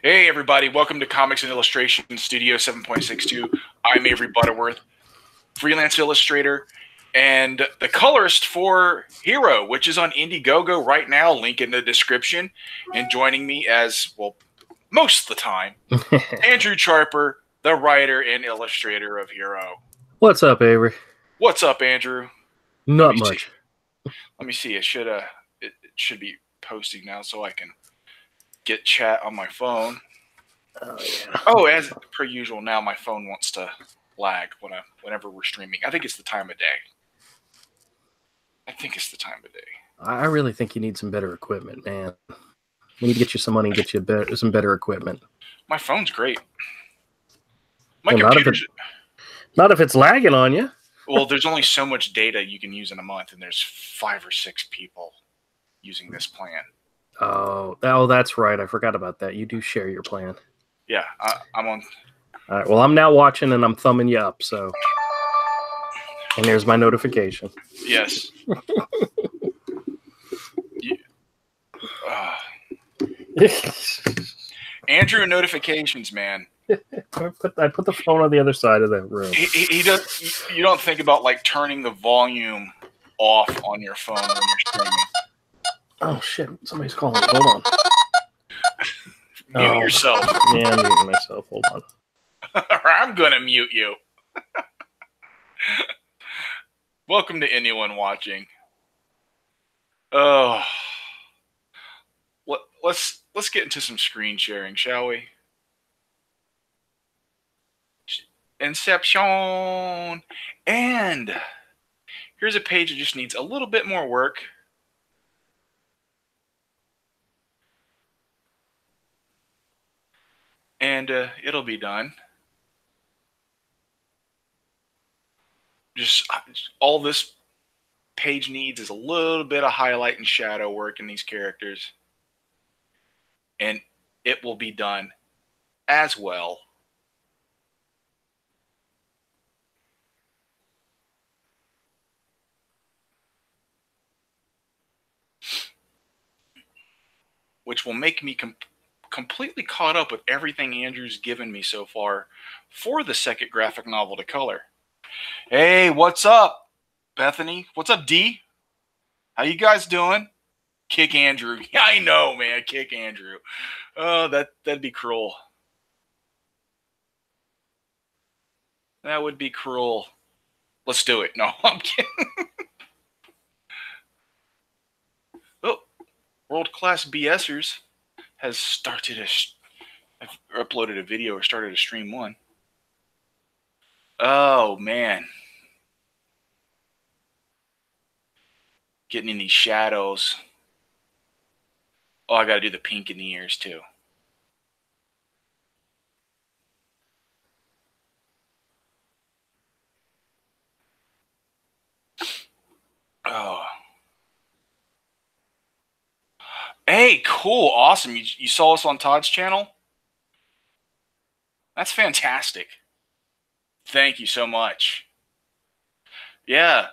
Hey everybody, welcome to Comics and Illustration Studio 7.62. I'm Avery Butterworth, freelance illustrator, and the colorist for Hero, which is on Indiegogo right now, link in the description. And joining me as, well, most of the time, Andrew Charper, the writer and illustrator of Hero. What's up, Avery? What's up, Andrew? Not much. Let me see. It should be posting now so I can get chat on my phone. Oh, yeah. Oh, as per usual, now my phone wants to lag whenever we're streaming. I think it's the time of day. I really think you need some better equipment, man. We need to get you some money and get you some better equipment. My phone's great. Well, not if it's lagging on you. Well, there's only so much data you can use in a month, and there's 5 or 6 people using this plan. Oh, that's right. I forgot about that. You do share your plan. Yeah, I'm on. All right. Well, I'm now watching and I'm thumbing you up. So, and there's my notification. Yes. Andrew notifications, man. I put the phone on the other side of that room. He does. You don't think about like turning the volume off on your phone when you're streaming. Oh shit! Somebody's calling. Hold on. Mute yourself. Yeah, I'm muting myself. Hold on. I'm gonna mute you. Welcome to anyone watching. Oh, let's get into some screen sharing, shall we? Inception. And here's a page that just needs a little bit more work. And it'll be done. Just all this page needs is a little bit of highlight and shadow work in these characters. And it will be done as well. Which will make me completely caught up with everything Andrew's given me so far for the second graphic novel to color. Hey, what's up, Bethany? What's up, D? How you guys doing? Kick Andrew. Yeah, I know, man. Kick Andrew. Oh, that'd be cruel. That would be cruel. Let's do it. No, I'm kidding. Oh, World Class BSers has I've uploaded a video or started a stream 1. Oh, man. Getting in these shadows. Oh, I got to do the pink in the ears, too. Oh. Hey, cool. Awesome. You saw us on Todd's channel? That's fantastic. Thank you so much. Yeah,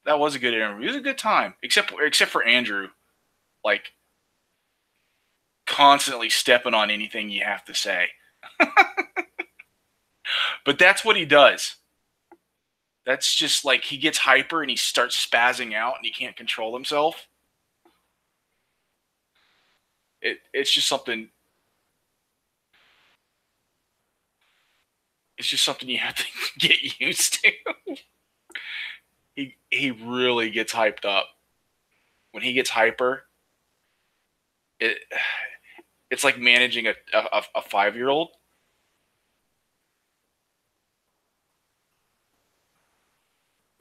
that was a good interview. It was a good time, except for Andrew, like constantly stepping on anything you have to say. But that's what he does. That's just like he gets hyper and he starts spazzing out and he can't control himself. It's just something. It's just something you have to get used to. He really gets hyped up. When he gets hyper, it's like managing a 5-year-old.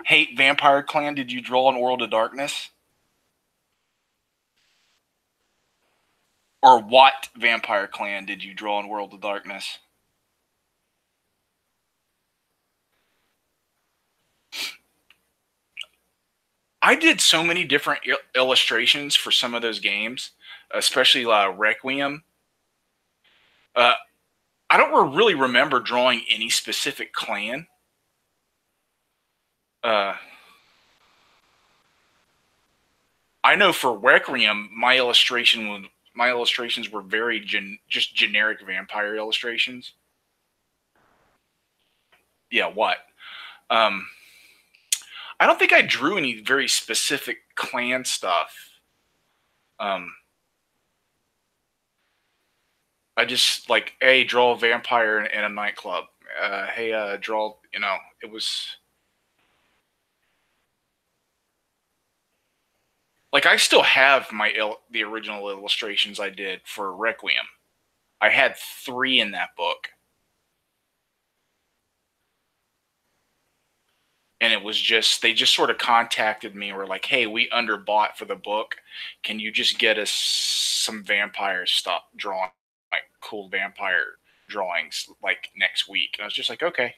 Hey, Vampire Clan, did you draw in World of Darkness? Or what Vampire Clan did you draw in World of Darkness? I did so many different illustrations for some of those games, especially Requiem. I don't really remember drawing any specific clan. I know for Requiem, my illustration my illustrations were very just generic vampire illustrations. Yeah, what? I don't think I drew any very specific clan stuff. I just like, hey, draw a vampire in a nightclub. Hey, draw. It was like I still have the original illustrations I did for Requiem. I had 3 in that book. And it was just, they just sort of contacted me and were like, hey, we underbought for the book. Can you just get us some vampire stuff drawn, like cool vampire drawings, like next week? And I was just like, okay.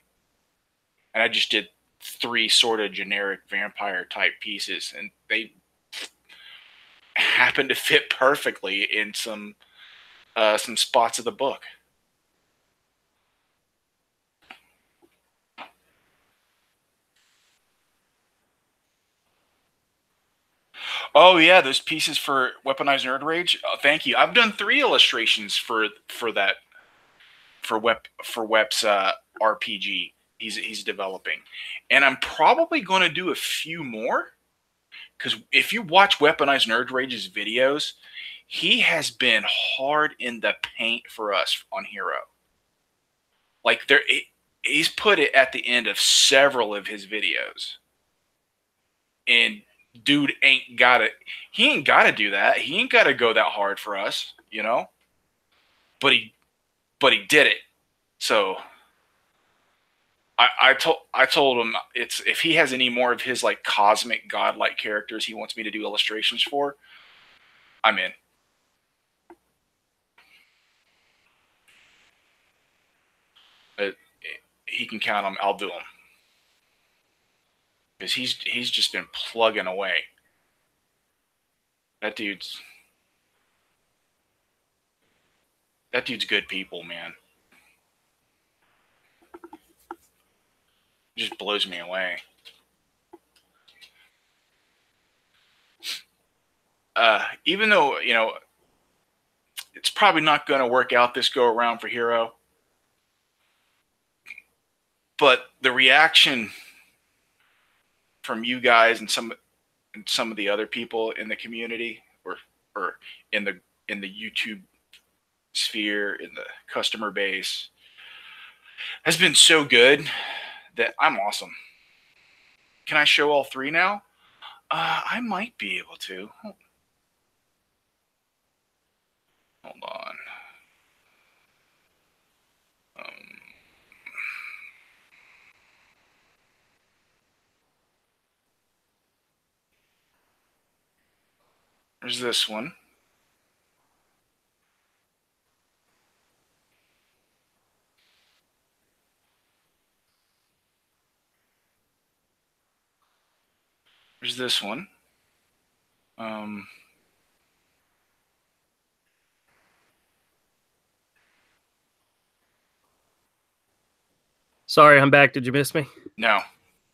And I just did 3 sort of generic vampire type pieces, and they happened to fit perfectly in some spots of the book. Oh yeah, those pieces for Weaponized Nerd Rage. Oh, thank you. I've done 3 illustrations for that for Wep's RPG. He's developing, and I'm probably going to do a few more, because if you watch Weaponized Nerd Rage's videos, he has been hard in the paint for us on Hero. Like he's put it at the end of several of his videos, and dude ain't got it. He ain't got to do that. He ain't got to go that hard for us, But he did it. So I told him, it's, if he has any more of his like cosmic godlike characters he wants me to do illustrations for, I'm in. He can count them. I'll do them, because he's just been plugging away. That dude's good people, man. It just blows me away. Even though, it's probably not going to work out this go around for Hero, but the reaction from you guys and some of the other people in the community, or in the YouTube sphere, in the customer base, has been so good that I'm awesome. Can I show all 3 now? I might be able to. Hold on. There's this one. There's this one. Sorry, I'm back. Did you miss me? No.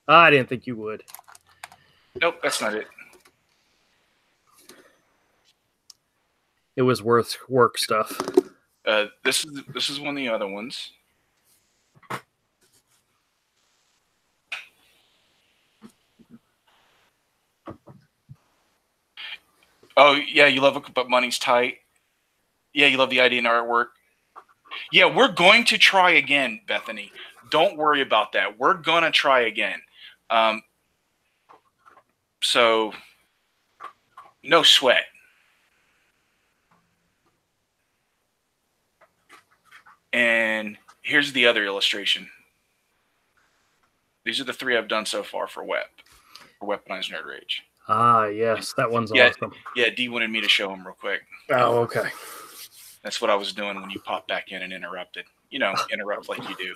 I didn't think you would. Nope, that's not it. It was work stuff. This is one of the other ones. Oh yeah, you love it, but money's tight. Yeah, you love the idea and artwork. Yeah, we're going to try again, Bethany. Don't worry about that. We're gonna try again. So no sweat. And here's the other illustration. These are the 3 I've done so far for Weaponized Nerd Rage. Ah, yes, that one's awesome. Yeah, D wanted me to show him real quick. Oh, okay. That's what I was doing when you popped back in and interrupted. Interrupt like you do.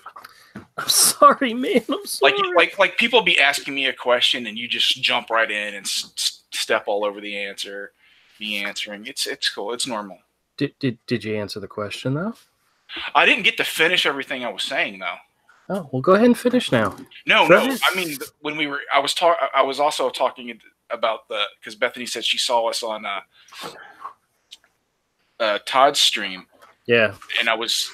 I'm sorry, man. I'm sorry. Like people be asking me a question and you just jump right in and step all over the answer, me answering. It's cool. It's normal. Did you answer the question though? I didn't get to finish everything I was saying though. Oh, well, go ahead and finish now. No. I mean, when we were, I was also talking about because Bethany said she saw us on Todd's stream. Yeah. And I was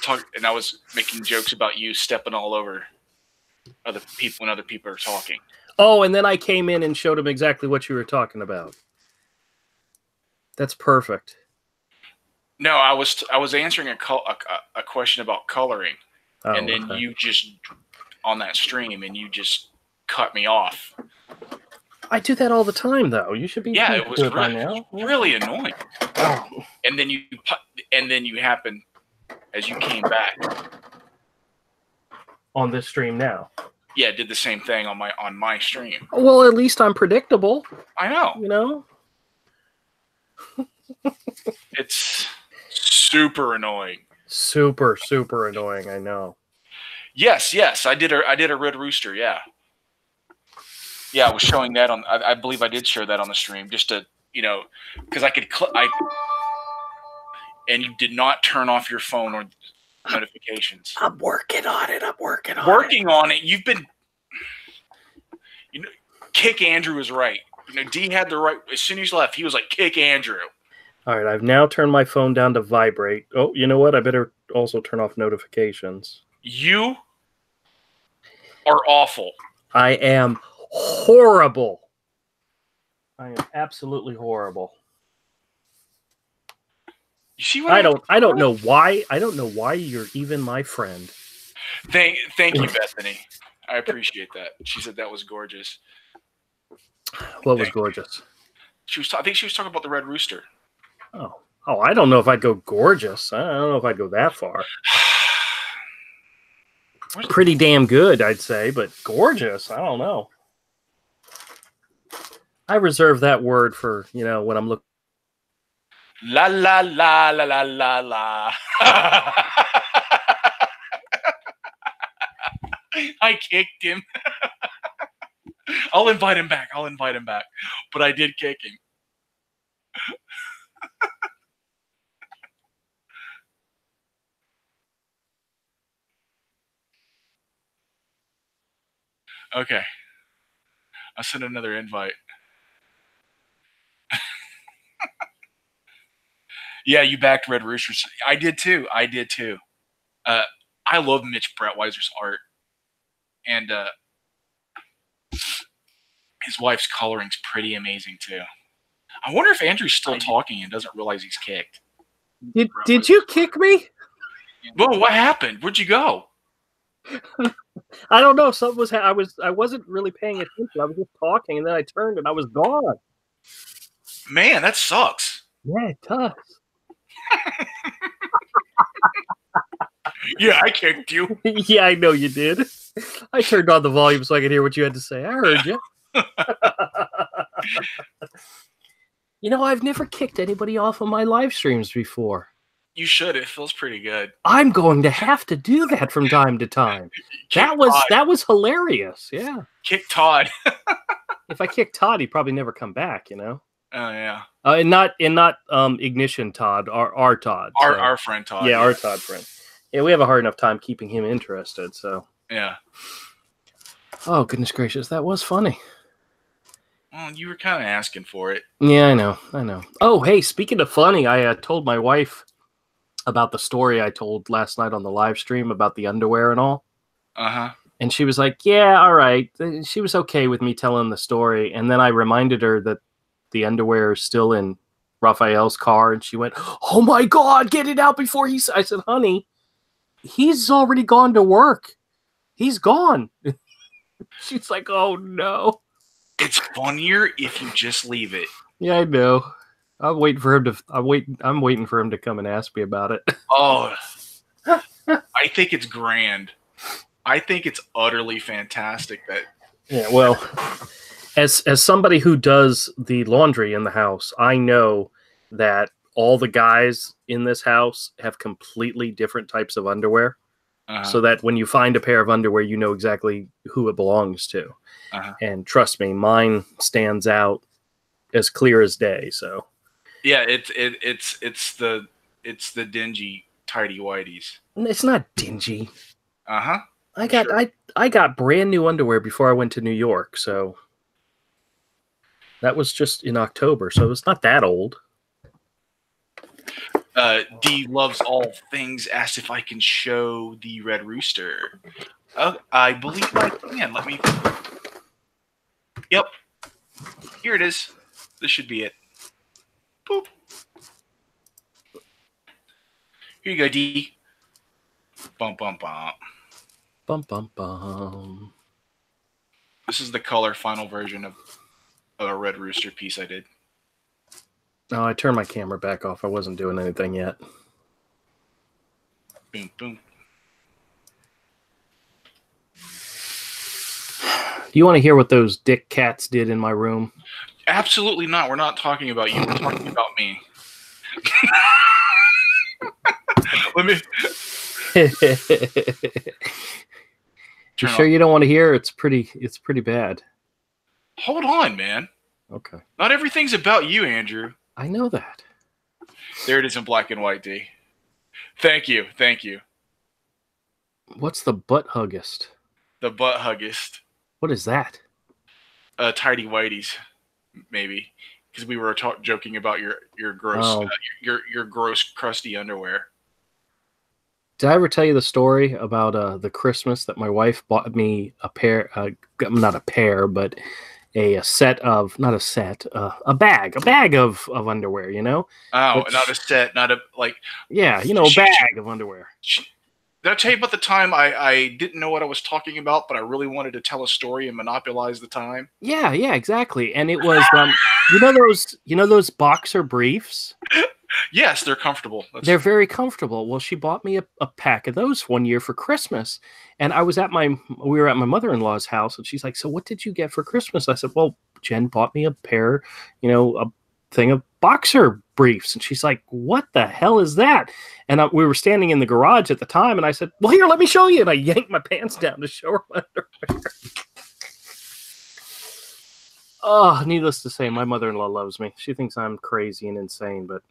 making jokes about you stepping all over other people when other people are talking. Oh, and then I came in and showed him exactly what you were talking about. That's perfect. No, I was answering a question about coloring, and then you just on that stream and you just cut me off. I do that all the time, though. You should be it was good by now. Really annoying. Oh. And then you happened as you came back on this stream now. Yeah, did the same thing on my stream. Well, at least I'm predictable. I know. You know? It's super annoying. Super annoying, I know. Yes, I did a red rooster, yeah. Yeah, I was showing that on I believe I did share that on the stream just to, because I could and you did not turn off your phone or notifications. I'm working on it. Working on it. You've been Kick Andrew is right. D had the right as soon as he left, he was like, kick Andrew. All right, I've now turned my phone down to vibrate. Oh, you know what? I better also turn off notifications. You are awful. I am horrible. I am absolutely horrible. You see what I don't know why. I don't know why you're even my friend. Thank you, Bethany. I appreciate that. She said that was gorgeous. What was gorgeous? I think she was talking about the red rooster. Oh, I don't know if I'd go gorgeous. I don't know if I'd go that far. Pretty damn good, I'd say, but gorgeous, I don't know. I reserve that word for, when I'm looking. La la la la la la la. I kicked him. I'll invite him back. But I did kick him. Okay. I'll send another invite. Yeah, you backed Red Roosters. I did too. I love Mitch Brettweiser's art. And his wife's coloring's pretty amazing too. I wonder if Andrew's still talking and doesn't realize he's kicked. Did you kick me? Well, what happened? Where'd you go? I don't know. Something was. I wasn't really paying attention. I was just talking, and then I turned, and I was gone. Man, that sucks. Yeah, it does. Yeah, I kicked you. Yeah, I know you did. I turned on the volume so I could hear what you had to say. I heard you. I've never kicked anybody off of my live streams before. You should. It feels pretty good. I'm going to have to do that from time to time. That was hilarious. Yeah. Kick Todd. If I kick Todd, he'd probably never come back. Oh yeah. And not Ignition Todd, our Todd. Our friend Todd. Yeah, our Todd friend. Yeah, we have a hard enough time keeping him interested. So. Yeah. Oh goodness gracious, that was funny. Well, you were kind of asking for it. Yeah, I know. Oh, hey, speaking of funny, I told my wife about the story I told last night on the live stream about the underwear and all. Uh-huh. And she was like, yeah, all right. She was okay with me telling the story. And then I reminded her that the underwear is still in Raphael's car. And she went, oh my God, get it out before I said, honey, he's already gone to work. He's gone. She's like, oh no. It's funnier if you just leave it. Yeah, I know. I'm waiting for him to come and ask me about it. Oh, I think it's grand. I think it's utterly fantastic that. Yeah, well, as somebody who does the laundry in the house, I know that all the guys in this house have completely different types of underwear. Uh-huh. So that when you find a pair of underwear, you know exactly who it belongs to. Uh-huh. And trust me, mine stands out as clear as day. So. Yeah, it's the dingy tidy whities. It's not dingy. Uh-huh. I got brand new underwear before I went to New York, so that was just in October, so it's not that old. D loves all things. Asked if I can show the Red Rooster. I believe I can. Let me. Yep. Here it is. This should be it. Boop. Here you go, D. Bum, bum, bum. Bum, bum, bum. This is the color final version of a Red Rooster piece I did. Oh, I turned my camera back off. I wasn't doing anything yet. Boom, boom. Do you want to hear what those dick cats did in my room? Absolutely not. We're not talking about you. We're talking about me. Let me. You sure you don't want to hear? It's pretty bad. Hold on, man. Okay. Not everything's about you, Andrew. I know that. There it is in black and white, D. Thank you. Thank you. What's the butt huggist? The butt huggist. What is that? Tidy whities, maybe, because we were joking about your gross your gross crusty underwear. Did I ever tell you the story about the Christmas that my wife bought me a pair? Not a pair, but a set of a bag of underwear. You know? Oh, not a set, not a like. Yeah, you know, a bag of underwear. Did I tell you about the time I didn't know what I was talking about, but I really wanted to tell a story and monopolize the time? Yeah, exactly. And it was, you know those boxer briefs? Yes, they're comfortable. They're very comfortable. Well, she bought me a pack of those one year for Christmas, and we were at my mother-in-law's house, and she's like, "So what did you get for Christmas?" I said, "Well, Jen bought me a pair, a thing of boxer briefs." And she's like, "What the hell is that?" And we were standing in the garage at the time, and I said, "Well, here, let me show you." And I yanked my pants down to show her my underwear. Oh, needless to say, my mother-in-law loves me. She thinks I'm crazy and insane, but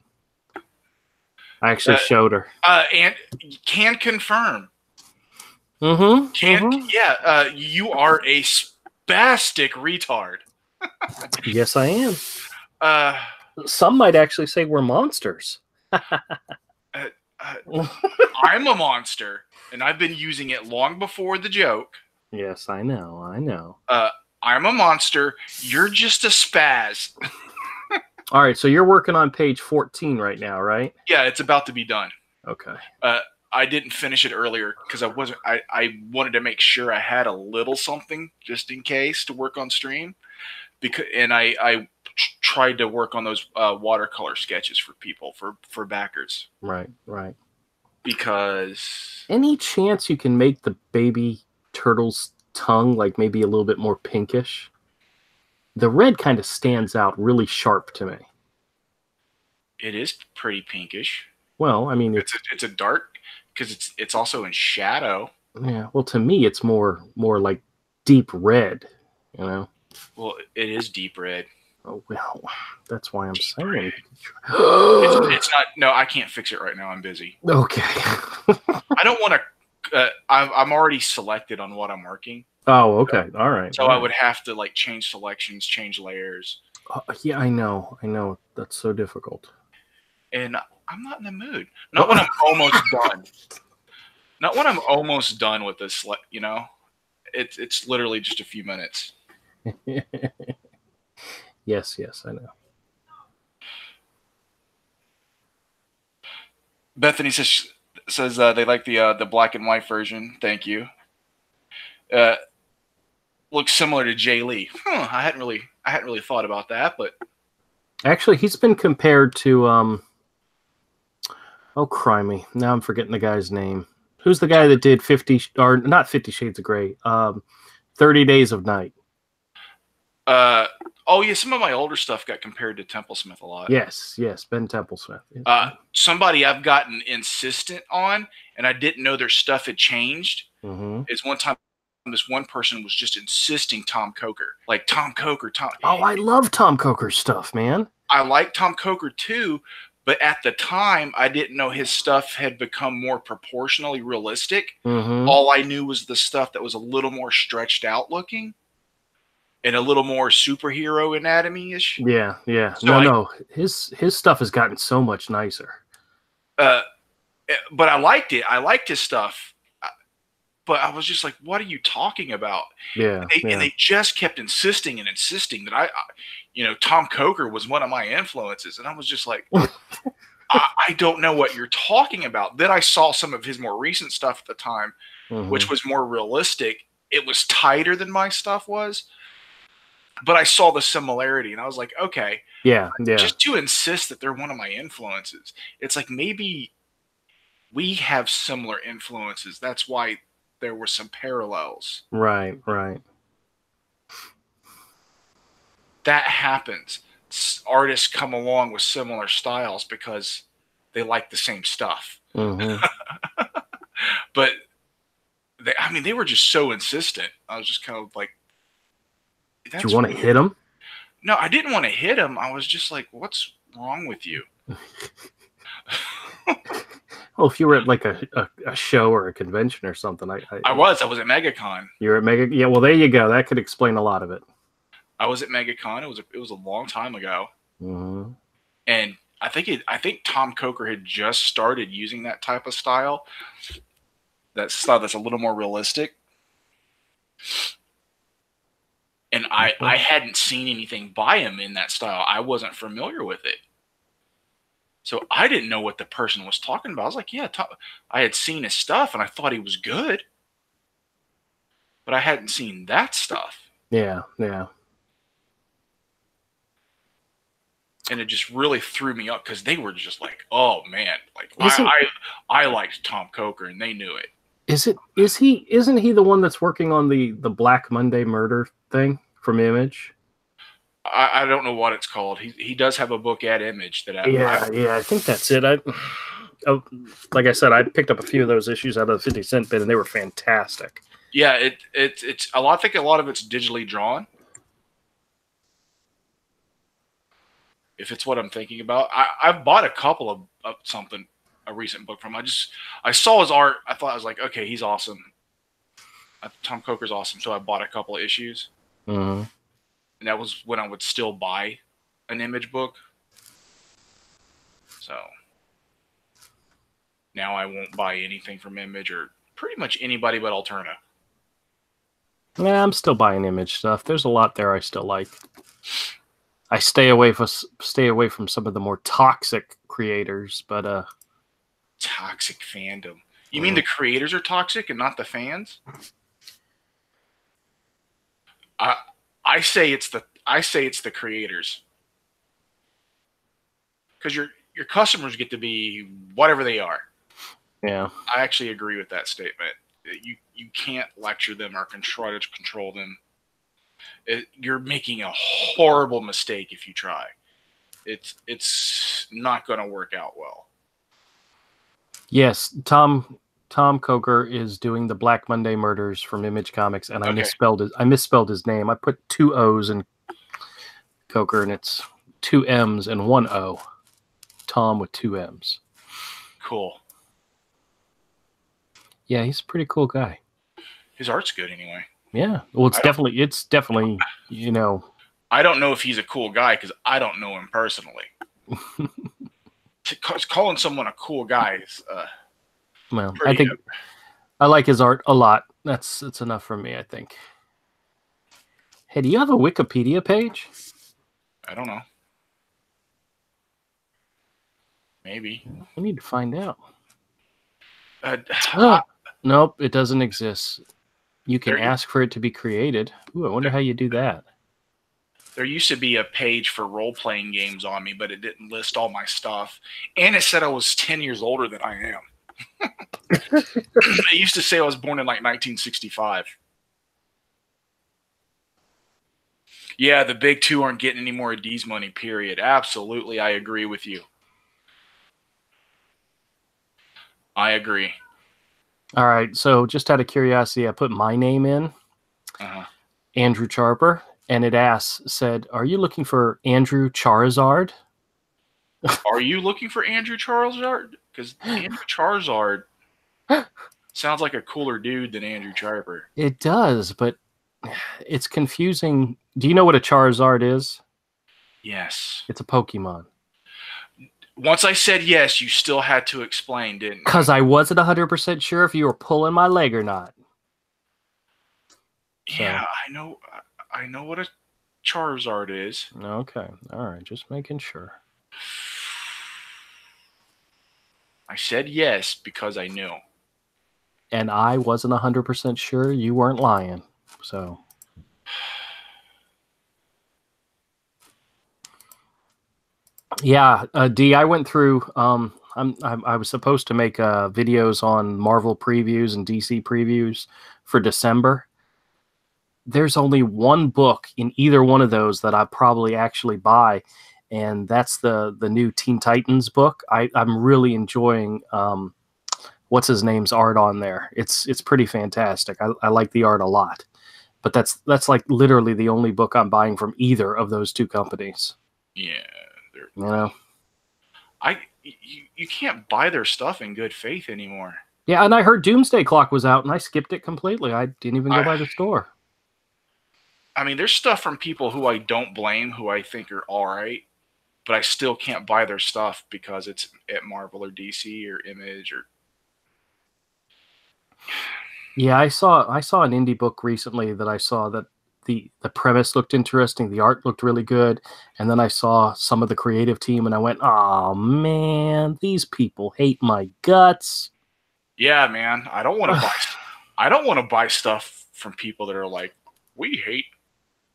I actually showed her. And can confirm. Mm-hmm. Yeah, you are a spastic retard. Yes, I am. Some might actually say we're monsters. I'm a monster, and I've been using it long before the joke. Yes, I know. I'm a monster. You're just a spaz. All right, so you're working on page 14 right now, right? Yeah, it's about to be done. Okay. I didn't finish it earlier because I wanted to make sure I had a little something just in case to work on stream, and I tried to work on those watercolor sketches for people for backers. Right. Because any chance you can make the baby turtle's tongue like maybe a little bit more pinkish? The red kind of stands out really sharp to me. It is pretty pinkish. Well, I mean, it's a dark because it's also in shadow. Yeah. Well, to me, it's more like deep red. You know. Well, it is deep red. Oh well, that's why I'm saying. It's not. No, I can't fix it right now. I'm busy. Okay. I don't want to. I'm already selected on what I'm working. Oh, okay. All right. So I would have to like change selections, change layers. Yeah, I know. That's so difficult. And I'm not in the mood. Not when I'm almost done. Not when I'm almost done with this. It's literally just a few minutes. Yes, I know. Bethany says they like the black and white version. Thank you. Looks similar to Jay Lee. I hadn't really thought about that, but actually, he's been compared to oh, crimey! Now I'm forgetting the guy's name. Who's the guy that did 50 or not 50 Shades of Grey? 30 Days of Night. Oh yeah, some of my older stuff got compared to Templesmith a lot. Yes, Ben Templesmith. Somebody I've gotten insistent on, and I didn't know their stuff had changed. Mm-hmm. Is one time this one person was just insisting Tom Coker, like Tom Coker. Oh, I love Tom Coker's stuff, man. I like Tom Coker too, but at the time I didn't know his stuff had become more proportionally realistic. Mm-hmm. All I knew was the stuff that was a little more stretched out looking. And a little more superhero anatomy-ish. Yeah. So No. His stuff has gotten so much nicer. Uh, but I liked it. I liked his stuff. But I was just like, what are you talking about? Yeah, And they just kept insisting and insisting that Tom Coker was one of my influences. And I was just like, I don't know what you're talking about. Then I saw some of his more recent stuff at the time, which was more realistic. It was tighter than my stuff was, but I saw the similarity and I was like, okay, yeah. just to insist that they're one of my influences. It's like, maybe we have similar influences. That's why there were some parallels. Right. That happens. Artists come along with similar styles because they like the same stuff. But they were just so insistent. I was just kind of like, do you want to hit him? No, I didn't want to hit him. I was just like, what's wrong with you? Oh, if you were at like a show or a convention or something. I was at MegaCon. You're at Mega. Yeah, well, there you go. That could explain a lot of it. I was at MegaCon. It was a long time ago. And I think Tom Coker had just started using that type of style. That style that's a little more realistic. And I hadn't seen anything by him in that style. I wasn't familiar with it. So I didn't know what the person was talking about. I was like, yeah, I had seen his stuff and I thought he was good. But I hadn't seen that stuff. Yeah. And it just really threw me up because they were just like, oh man, like I liked Tom Coker and they knew it. Isn't he the one that's working on the Black Monday murder thing from Image? I don't know what it's called. He does have a book at Image that I think that's it. Like I said, I picked up a few of those issues out of the 50 cent bin and they were fantastic. Yeah, it's a lot. I think a lot of it's digitally drawn. If it's what I'm thinking about, I've bought a couple of something, a recent book from. I saw his art. I thought, I was like, okay, he's awesome. Tom Coker's awesome. So I bought a couple of issues. And that was when I would still buy an Image book. So now I won't buy anything from Image or pretty much anybody but Alterna. Yeah, I'm still buying Image stuff. There's a lot there I still like. I stay away from some of the more toxic creators, but toxic fandom. You mean the creators are toxic and not the fans? I say it's the creators. Because your customers get to be whatever they are. Yeah. I actually agree with that statement. You can't lecture them or try to control them. You're making a horrible mistake if you try. It's not going to work out well. Yes, Tom Coker is doing the Black Monday murders from Image Comics, and I misspelled his name. I put 2 O's in Coker, and it's 2 M's and 1 O. Tom with 2 M's. Cool. Yeah, he's a pretty cool guy. His art's good anyway. Yeah. Well, it's definitely, you know. I don't know if he's a cool guy because I don't know him personally. Calling someone a cool guy is well, I think I like his art a lot. That's enough for me, I think. Hey, do you have a Wikipedia page? I don't know. Maybe. We need to find out. Oh, nope, it doesn't exist. You can ask for it to be created. Ooh, I wonder how you do that. There used to be a page for role-playing games on me, but it didn't list all my stuff. And it said I was 10 years older than I am. It used to say I was born in like 1965. Yeah, the big two aren't getting any more of D's money, period. Absolutely, I agree with you. I agree. All right, so just out of curiosity, I put my name in, Andrew Charper, and it said, are you looking for Andrew Charizard? Are you looking for Andrew Charizard? Because Andrew Charizard sounds like a cooler dude than Andrew Charper. It does, but it's confusing. Do you know what a Charizard is? Yes. It's a Pokemon. Once I said yes, you still had to explain, didn't you? Because I wasn't 100% sure if you were pulling my leg or not. Yeah, I know what a Charizard is. Okay. All right. Just making sure. I said yes because I knew. And I wasn't 100% sure you weren't lying. So. Yeah, D, I went through. I was supposed to make videos on Marvel previews and DC previews for December. There's only one book in either one of those that I probably actually buy, and that's the new Teen Titans book. I'm really enjoying what's his name's art on there. It's pretty fantastic. I like the art a lot, but that's like literally the only book I'm buying from either of those two companies. Yeah, you know. You can't buy their stuff in good faith anymore. Yeah, and I heard Doomsday Clock was out, and I skipped it completely. I didn't even go by the store. I mean, there's stuff from people who I don't blame, who I think are all right, but I still can't buy their stuff because it's at Marvel or DC or Image or. Yeah, I saw an indie book recently that I saw that the premise looked interesting, the art looked really good, and then I saw some of the creative team, and I went, "Oh man, these people hate my guts." Yeah, man, I don't want to buy. I don't want to buy stuff from people that are like, "We hate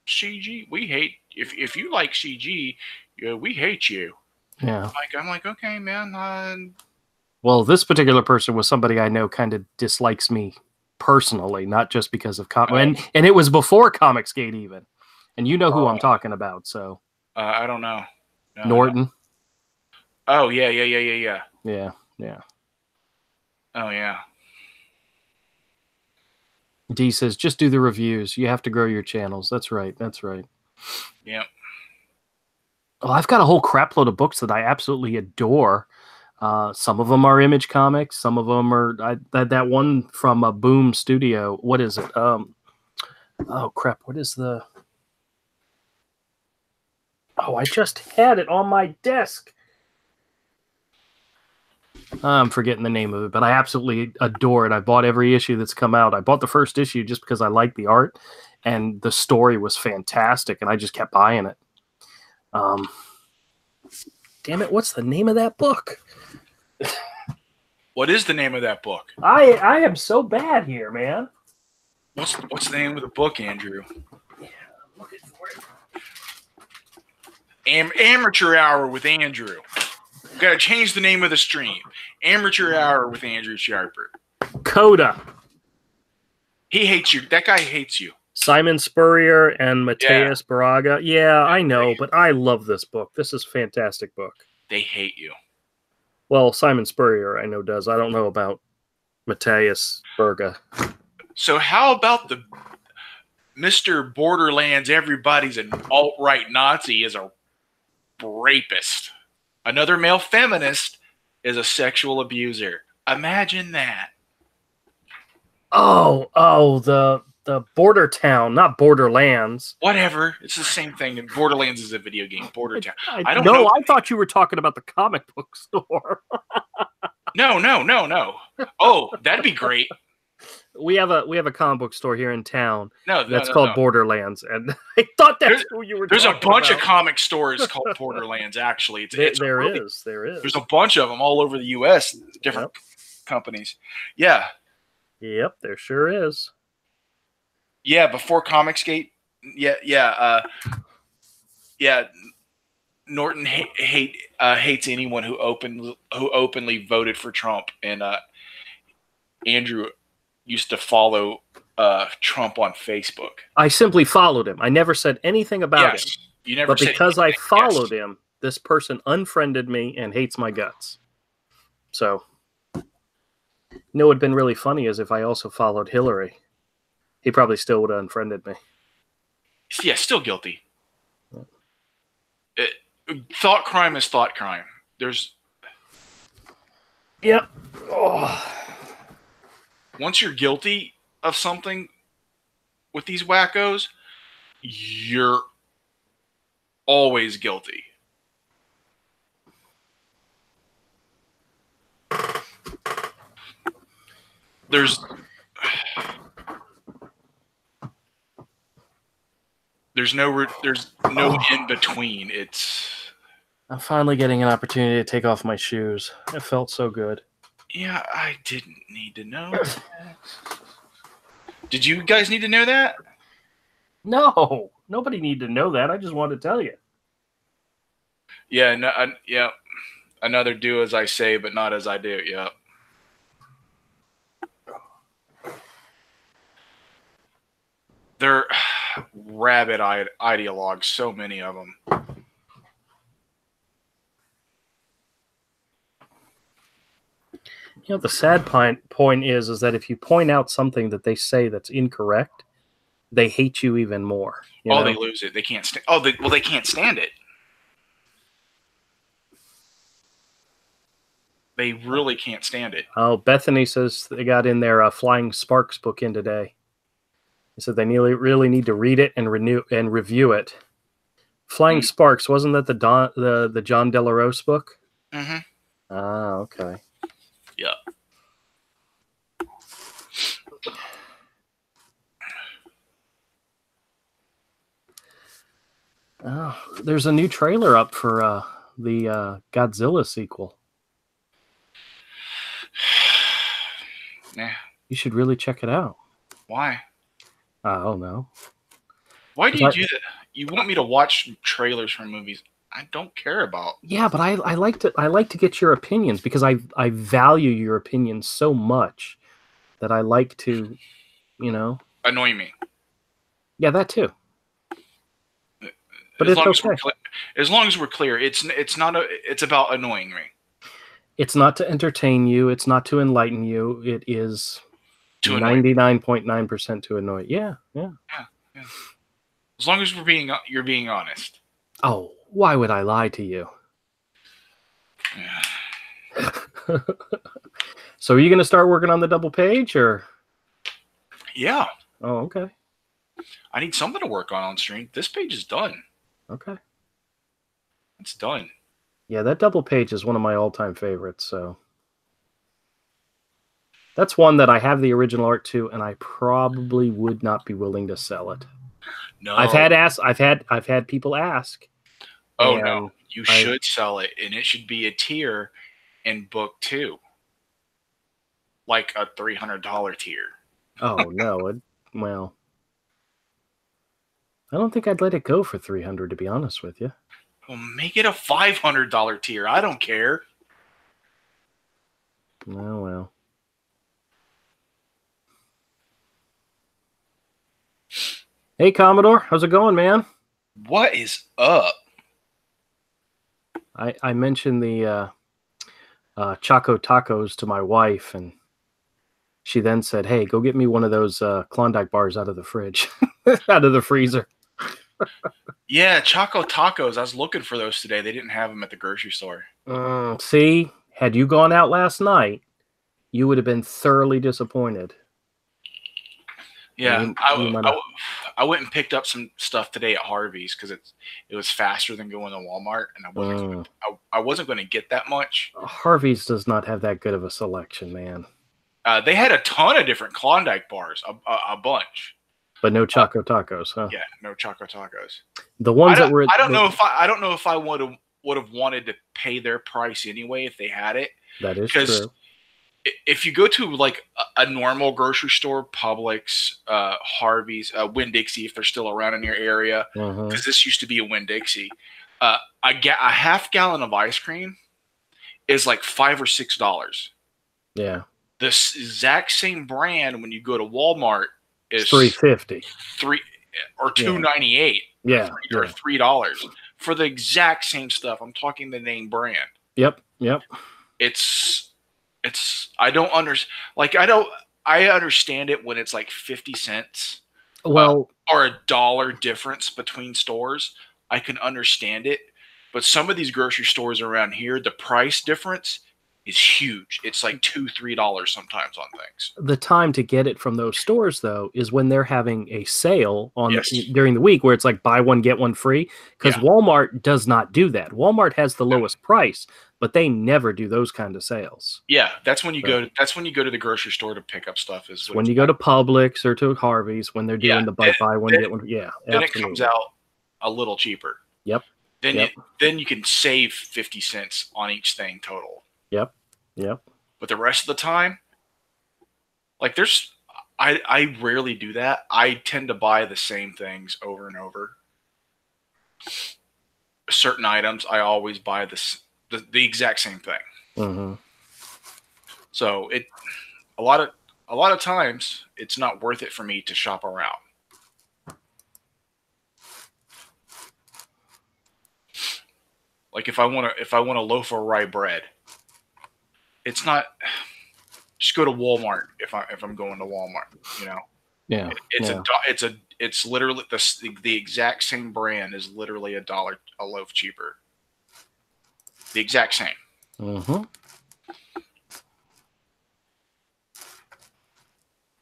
CG. We hate if you like CG, we hate you." Yeah. I'm like, okay, man. Well, this particular person was somebody I know kind of dislikes me personally, not just because of and it was before Comicsgate even, and you know who I'm talking about. So I don't know. No, Norton. Oh yeah. Yeah. Oh yeah. D says just do the reviews. You have to grow your channels. That's right. Yeah. Well, I've got a whole crapload of books that I absolutely adore. Some of them are Image Comics. Some of them are that one from a Boom Studio. What is it? Oh crap! What is the? Oh, I just had it on my desk. I'm forgetting the name of it, but I absolutely adore it. I bought every issue that's come out. I bought the first issue just because I liked the art, and the story was fantastic, and I just kept buying it. Damn it! What's the name of that book? What is the name of that book? I am so bad here, man. What's the name of the book, Andrew? Yeah, I'm looking for it. Amateur Hour with Andrew. We've got to change the name of the stream. Amateur Hour with Andrew Sharper. Coda. He hates you. That guy hates you. Simon Spurrier and Mateus Baraga. Yeah, I know, but I love this book. This is a fantastic book. They hate you. Well, Simon Spurrier, I know, does. I don't know about Mateus Berga. So how about the Mr. Borderlands, everybody's an alt-right Nazi, is a rapist. Another male feminist is a sexual abuser. Imagine that. Oh, the border town, not Borderlands. Whatever. It's the same thing. Borderlands is a video game. Border town. I don't know. I thought you were talking about the comic book store. No. Oh, that'd be great. We have a comic book store here in town. That's called Borderlands, and I thought that's who you were. There's a bunch of comic stores called Borderlands. Actually, there is. There's a bunch of them all over the U.S. Different companies. Yeah. Yep, there sure is. Yeah, before Comicsgate. Yeah. Norton hates anyone who openly voted for Trump, and Andrew used to follow Trump on Facebook. I simply followed him. I never said anything about him. You never. But because I followed him, this person unfriended me and hates my guts. So, what would have been really funny is if I also followed Hillary. He probably still would have unfriended me. Yeah, still guilty. Thought crime is thought crime. Yep. Oh. Once you're guilty of something with these wackos, you're always guilty. there's no in between. I'm finally getting an opportunity to take off my shoes. It felt so good. Yeah, I didn't need to know that. Did you guys need to know that? No, nobody needed to know that. I just wanted to tell you. Yeah, no, yeah. Another do as I say, but not as I do. Yeah. They're rabid ideologues, so many of them. You know, the sad point is that if you point out something that they say that's incorrect, they hate you even more. You know? They lose it. They can't stand. Oh, they can't stand it. They really can't stand it. Oh, Bethany says they got in their Flying Sparks book in today. He said they really need to read it and review it. Flying Sparks, wasn't that the John Delarose book? Mm-hmm. Ah, okay. Yeah. Oh, there's a new trailer up for the Godzilla sequel. Yeah. You should really check it out. Why? I don't know. Why do you do that? You want me to watch trailers for movies I don't care about? Yeah, but I like to get your opinions because I value your opinions so much that I like to, annoy me. Yeah, that too. But it's okay. As long as we're clear, it's about annoying me. It's not to entertain you. It's not to enlighten you. It is 99.9% to annoy. Yeah. As long as you're being honest. Oh, why would I lie to you? Yeah. So are you going to start working on the double page or? Yeah. Oh, okay. I need something to work on stream. This page is done. Okay. It's done. Yeah, that double page is one of my all-time favorites, so that's one that I have the original art to, and I probably would not be willing to sell it. No. I've had people ask. Oh no. You should sell it, and it should be a tier in book 2. Like a $300 tier. Oh no, well, I don't think I'd let it go for $300, to be honest with you. Well, make it a $500 tier. I don't care. Oh, well. Hey, Commodore. How's it going, man? What is up? I mentioned the Choco Tacos to my wife, and she then said, hey, go get me one of those Klondike bars out of the fridge, out of the freezer. Yeah, Choco Tacos. I was looking for those today. They didn't have them at the grocery store. See, had you gone out last night, you would have been thoroughly disappointed. Yeah, I went and picked up some stuff today at Harvey's because it was faster than going to Walmart, and I wasn't going to get that much. Harvey's does not have that good of a selection, man. They had a ton of different Klondike bars, a bunch. But no Choco Tacos, huh? Yeah, no Choco Tacos. The ones that were I don't know if I would have wanted to pay their price anyway if they had it. That is true. If you go to like a normal grocery store, Publix, Harvey's, Winn-Dixie, if they're still around in your area, because this used to be a Winn-Dixie, a half gallon of ice cream is like $5 or $6. Yeah. This exact same brand when you go to Walmart is $3.50, or $2.98. Yeah, or $3 for the exact same stuff. I'm talking the name brand. Yep. It's I don't understand. I understand it when it's like 50 cents. Well, or $1 difference between stores. I can understand it, but some of these grocery stores around here, the price difference is huge. It's like $2-3 sometimes on things. The time to get it from those stores, though, is when they're having a sale Yes. during the week where it's like buy one, get one free. Because Yeah. Walmart does not do that. Walmart has the lowest price, but they never do those kind of sales. Yeah, that's when you go. That's when you go to the grocery store to pick up stuff. Is When you go to Publix or to Harvey's when they're doing Yeah, the buy one, get one. Yeah, then absolutely. it comes out a little cheaper. Yep. Then you can save 50 cents on each thing total. Yep. But the rest of the time, like I rarely do that. I tend to buy the same things over and over. Certain items, I always buy the exact same thing. Mm-hmm. So a lot of times it's not worth it for me to shop around. Like if I want a loaf of rye bread, it's not. Just go to Walmart if I'm going to Walmart. You know. Yeah. It's literally the exact same brand is literally $1 a loaf cheaper. The exact same. Mm-hmm.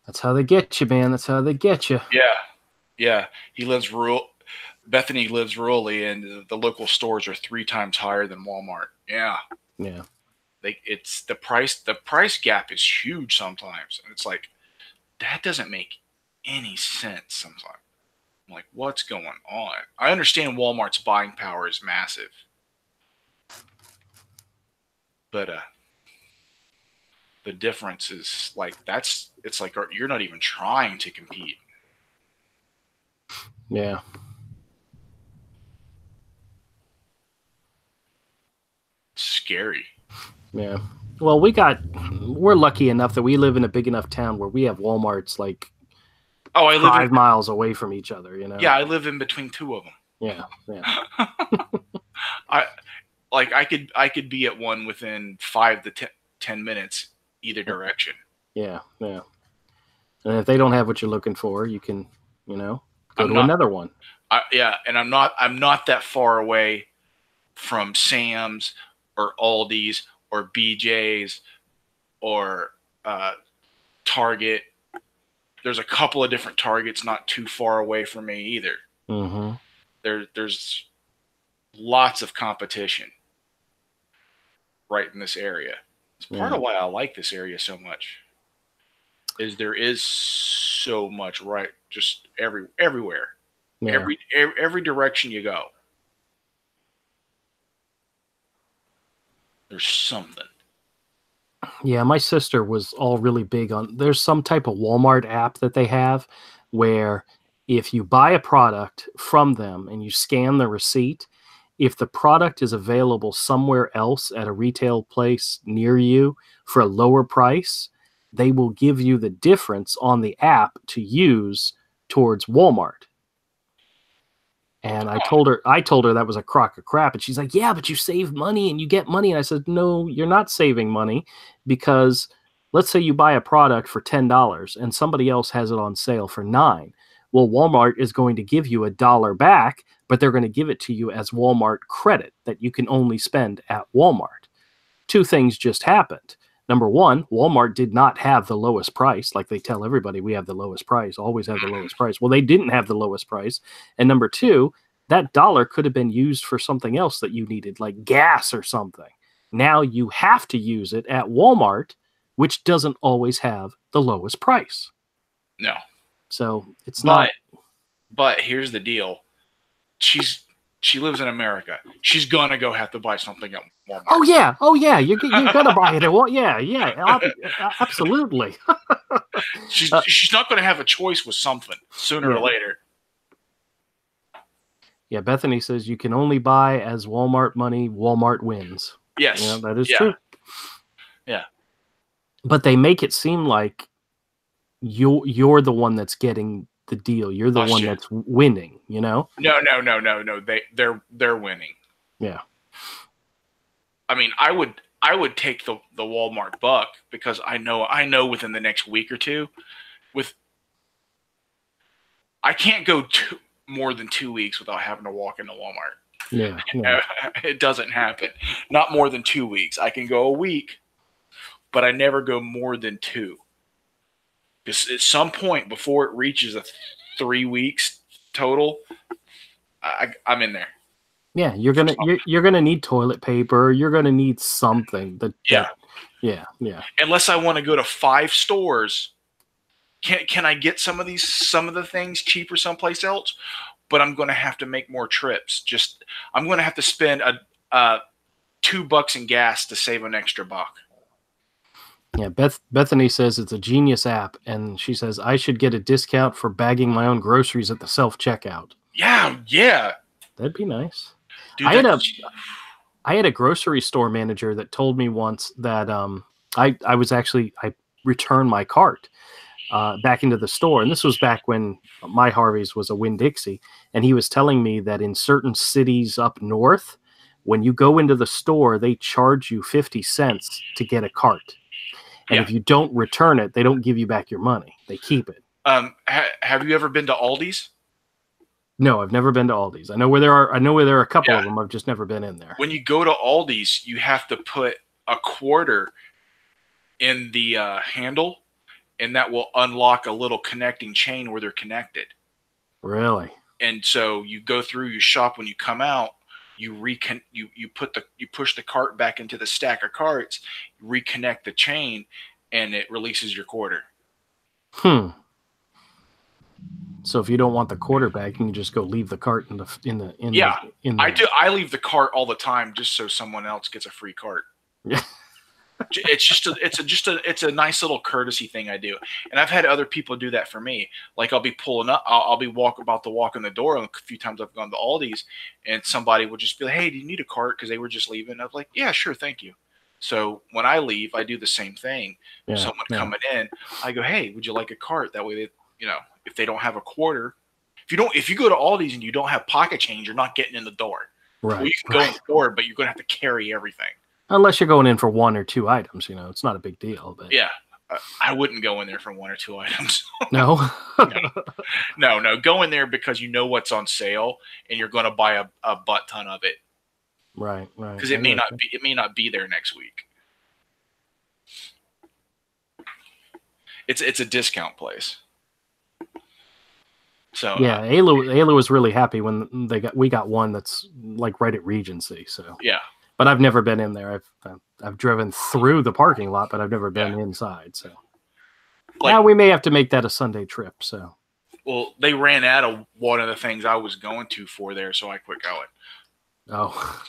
That's how they get you, man. That's how they get you. Yeah. He lives rural. Bethany lives rurally, and the local stores are 3 times higher than Walmart. Yeah. It's the price. The price gap is huge sometimes, and it's like that doesn't make any sense sometimes. I'm like, what's going on? I understand Walmart's buying power is massive, but the difference is like it's like you're not even trying to compete. Yeah. It's scary. Yeah. Well, we're lucky enough that we live in a big enough town where we have Walmarts like I live 5 miles away from each other, you know? Yeah, I live in between 2 of them. Yeah. I could be at one within 5 to 10 minutes either direction. Yeah. And if they don't have what you're looking for, you can, go to another one. And I'm not that far away from Sam's or Aldi's or BJ's or Target. There's a couple of different Targets not too far away from me either. Mm-hmm. There's lots of competition right in this area. It's part of why I like this area so much. Is there is so much right just everywhere. Yeah. Every direction you go. There's something. Yeah, my sister was all really big on. There's some type of Walmart app that they have where if you buy a product from them and you scan the receipt, if the product is available somewhere else at a retail place near you for a lower price, they will give you the difference on the app to use towards Walmart. And I told her that was a crock of crap. And she's like, yeah, but you save money and you get money. And I said, no, you're not saving money, because let's say you buy a product for $10 and somebody else has it on sale for $9. Well, Walmart is going to give you $1 back, but they're going to give it to you as Walmart credit that you can only spend at Walmart. 2 things just happened. Number one, Walmart did not have the lowest price. Like they tell everybody, we have the lowest price, always have the lowest price. Well, they didn't have the lowest price. And number 2, that dollar could have been used for something else that you needed, like gas or something. Now you have to use it at Walmart, which doesn't always have the lowest price. No. So it's not. But here's the deal. She lives in America. She's gonna go have to buy something at Walmart. Oh yeah. You're gonna buy it at Walmart. Yeah. Absolutely. She's not gonna have a choice with something sooner or later. Yeah, Bethany says you can only buy as Walmart money. Walmart wins. Yes, that is true. Yeah, but they make it seem like you're the one that's getting the deal. You're the one that's winning. No. They're winning. Yeah. I mean, I would take the Walmart buck, because I know within the next week or two, I can't go more than 2 weeks without having to walk into Walmart. Yeah. It doesn't happen. Not more than 2 weeks. I can go a week, but I never go more than 2. Because at some point before it reaches a 3 weeks total, I'm in there. Yeah, you're gonna need toilet paper. You're gonna need something Yeah. Yeah. Unless I want to go to 5 stores, can I get some of the things cheaper someplace else? But I'm going to have to make more trips. I'm going to have to spend $2 in gas to save an extra buck. Yeah, Bethany says it's a genius app, and she says I should get a discount for bagging my own groceries at the self-checkout. Yeah. That'd be nice. Dude, I had a grocery store manager that told me once that I returned my cart back into the store, and this was back when my Harvey's was a Winn-Dixie, and he was telling me that in certain cities up north, when you go into the store, they charge you 50 cents to get a cart. And if you don't return it, they don't give you back your money. They keep it. Have you ever been to Aldi's? No, I've never been to Aldi's. I know where there are a couple of them. I've just never been in there. When you go to Aldi's, you have to put a quarter in the handle, and that will unlock a little connecting chain where they're connected. Really? And so you go through, you shop. When you come out, you push the cart back into the stack of carts, you reconnect the chain, and it releases your quarter. So if you don't want the quarter back, you can just go leave the cart in the I leave the cart all the time just so someone else gets a free cart. Yeah. It's a nice little courtesy thing I do, and I've had other people do that for me. Like I'll be pulling up, I'll be about to walk in the door. A few times I've gone to Aldi's, and somebody will just be like, "Hey, do you need a cart?" Because they were just leaving. I was like, "Yeah, sure, thank you." So when I leave, I do the same thing. Someone coming in, I go, "Hey, would you like a cart?" That way, if they don't have a quarter, if you go to Aldi's and you don't have pocket change, you're not getting in the door. Right. Well, you can go in the door, but you're going to have to carry everything. Unless you're going in for 1 or 2 items, it's not a big deal. But yeah, I wouldn't go in there for 1 or 2 items. No? No. Go in there because you know what's on sale and you're going to buy a butt ton of it. Right. Because it may not be there next week. It's a discount place. So yeah, Ayla was really happy when we got one that's like right at Regency. So yeah. But I've never been in there. I've driven through the parking lot, but I've never been inside. So now we may have to make that a Sunday trip. So, well, they ran out of one of the things I was going to for there, so I quit going. Oh,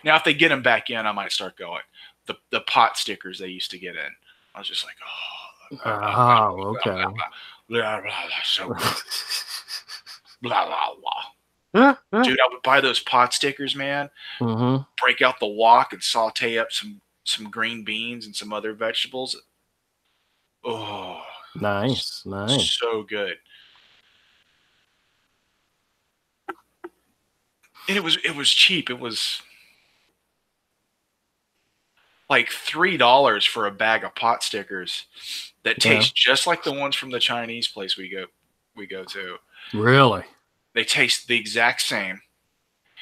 now if they get them back in, I might start going. The pot stickers they used to get in, I was just like, okay. Blah, blah, blah, so blah blah blah. Dude, I would buy those pot stickers, man. Mm-hmm. Break out the wok and saute up some green beans and some other vegetables. Oh, nice. So good. And it was cheap. It was like $3 for a bag of pot stickers that taste just like the ones from the Chinese place we go to. Really? They taste the exact same.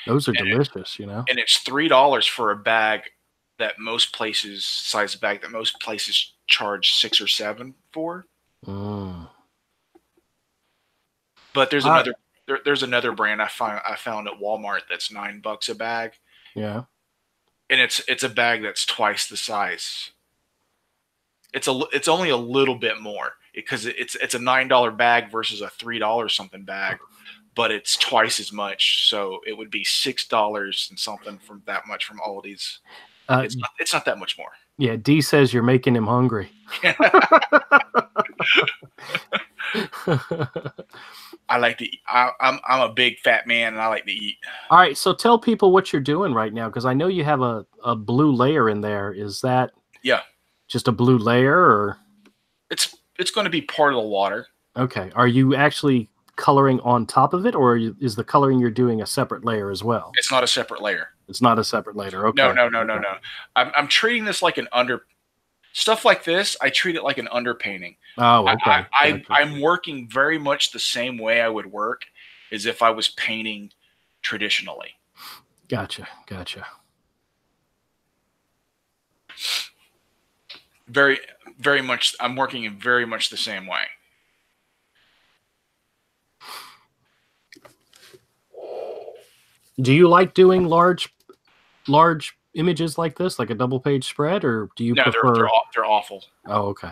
Those are delicious, And it's $3 for a bag that most places charge $6 or $7 for. Mm. But there's another brand I found at Walmart that's $9 a bag. Yeah. And it's a bag that's twice the size. It's only a little bit more because it's a $9 bag versus a $3 something bag, but it's twice as much. So it would be $6 and something from that much from Aldi's. It's not that much more. Yeah, D says you're making him hungry. I like to eat. I'm a big fat man and I like to eat. All right, so tell people what you're doing right now because I know you have a blue layer in there. Is that just a blue layer or? It's going to be part of the water. Okay. Are you actually coloring on top of it, or is the coloring you're doing a separate layer as well? It's not a separate layer. It's not a separate layer. Okay. No. I'm treating this like an under. Stuff like this, I treat it like an underpainting. Oh, okay. I'm working very much the same way I would work as if I was painting traditionally. Gotcha. Very, very much. I'm working in very much the same way. Do you like doing large images like this, like a double page spread, or do you No, prefer? they're awful. Oh, okay.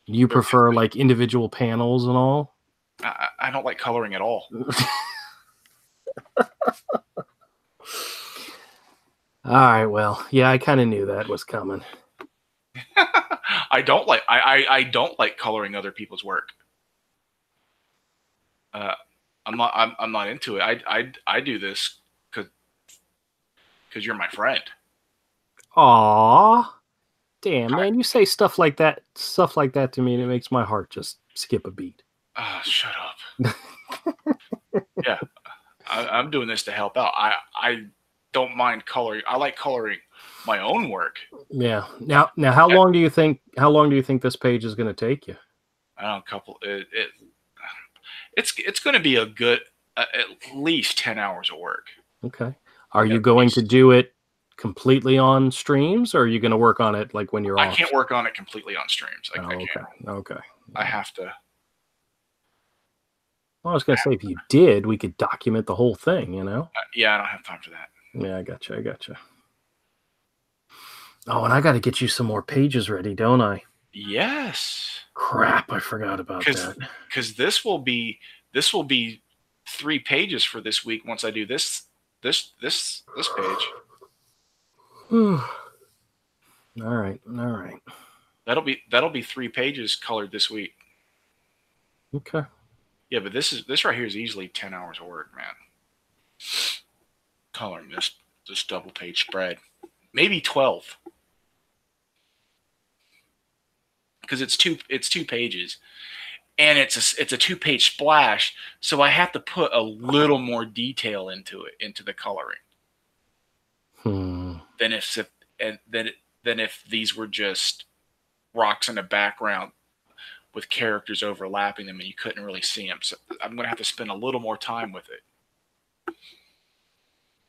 Do you They're prefer like individual panels and all? I don't like coloring at all. All right, well, yeah, I kind of knew that was coming. I don't like coloring other people's work. I'm not into it. I do this because you're my friend. Aw, damn, man, you say stuff like that to me, and it makes my heart just skip a beat. Shut up. Yeah, I'm doing this to help out. I don't mind coloring. I like coloring my own work. Yeah. Now, how long do you think this page is going to take you? I don't know, it's going to be a good at least 10 hours of work. Okay. Are you going to do it completely on streams, or are you going to work on it like when you're off? I can't work on it completely on streams. I okay. can't. Okay. I have to. Well, I was going to say, if you did, we could document the whole thing, you know? Yeah, I don't have time for that. Yeah, I gotcha. Oh, and I got to get you some more pages ready, don't I? Yes. Crap, I forgot about that. Because this will be 3 pages for this week once I do this page. All right. That'll be 3 pages colored this week. Okay. Yeah, but this right here is easily 10 hours of work, man. Coloring this double page spread, maybe 12, because it's two pages, and it's a 2-page splash, so I have to put a little more detail into the coloring than if these were just rocks in the background with characters overlapping them and you couldn't really see them. So I'm going to have to spend a little more time with it.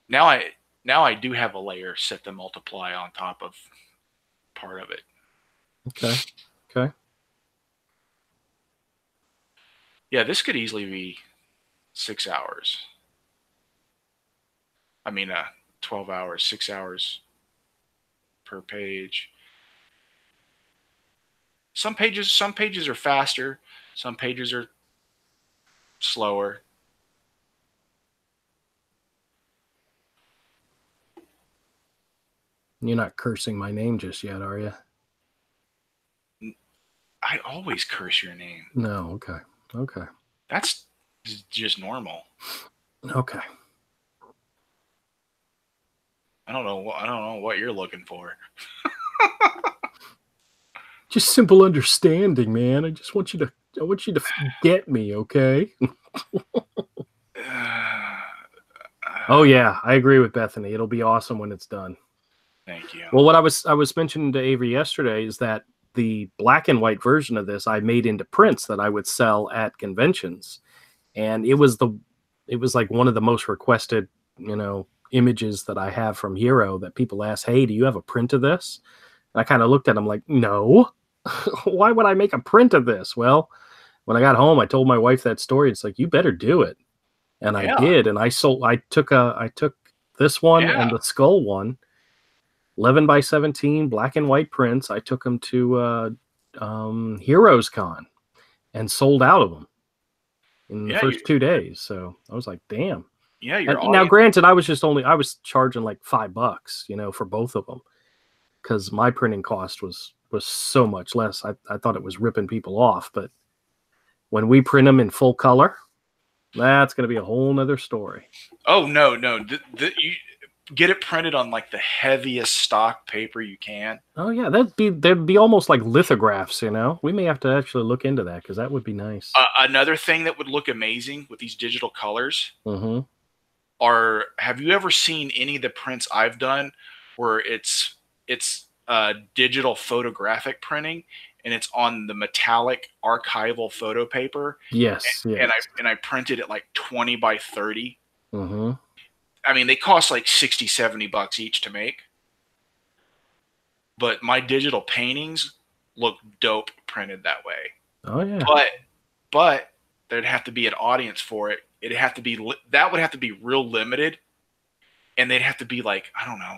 Now I do have a layer set to multiply on top of part of it. Okay. Yeah, this could easily be 6 hours. I mean, 12 hours, 6 hours per page. Some pages are faster, some pages are slower. You're not cursing my name just yet, are you? I always curse your name. No, okay. That's just normal. Okay. I don't know what you're looking for. Just simple understanding, man. I want you to get me, okay? Oh yeah, I agree with Bethany. It'll be awesome when it's done. Thank you. Well, what I was mentioning to Avery yesterday is that the black and white version of this I made into prints that I would sell at conventions, and it was like one of the most requested, images that I have from Hero that people ask, "Hey, do you have a print of this?" And I kind of looked at them like, "No." Why would I make a print of this? Well, when I got home, I told my wife that story. It's like, you better do it. And I did. And I took this one and the skull one, 11 by 17 black and white prints. I took them to Heroes Con and sold out of them in the first 2 days. So I was like, damn. Yeah. Now, granted, I was charging like $5, for both of them, because my printing cost was so much less. I thought it was ripping people off, but when we print them in full color, that's going to be a whole nother story. Oh no! You get it printed on like the heaviest stock paper you can. Oh yeah, they'd be almost like lithographs. We may have to actually look into that, because that would be nice. Another thing that would look amazing with these digital colors are. Have you ever seen any of the prints I've done where it's digital photographic printing, and it's on the metallic archival photo paper? Yes. And I printed it like 20 by 30. Mm-hmm. I mean, they cost like $60-$70 each to make. But my digital paintings look dope printed that way. Oh yeah. But there'd have to be an audience for it. It'd have to be that would have to be real limited, and they'd have to be like, I don't know,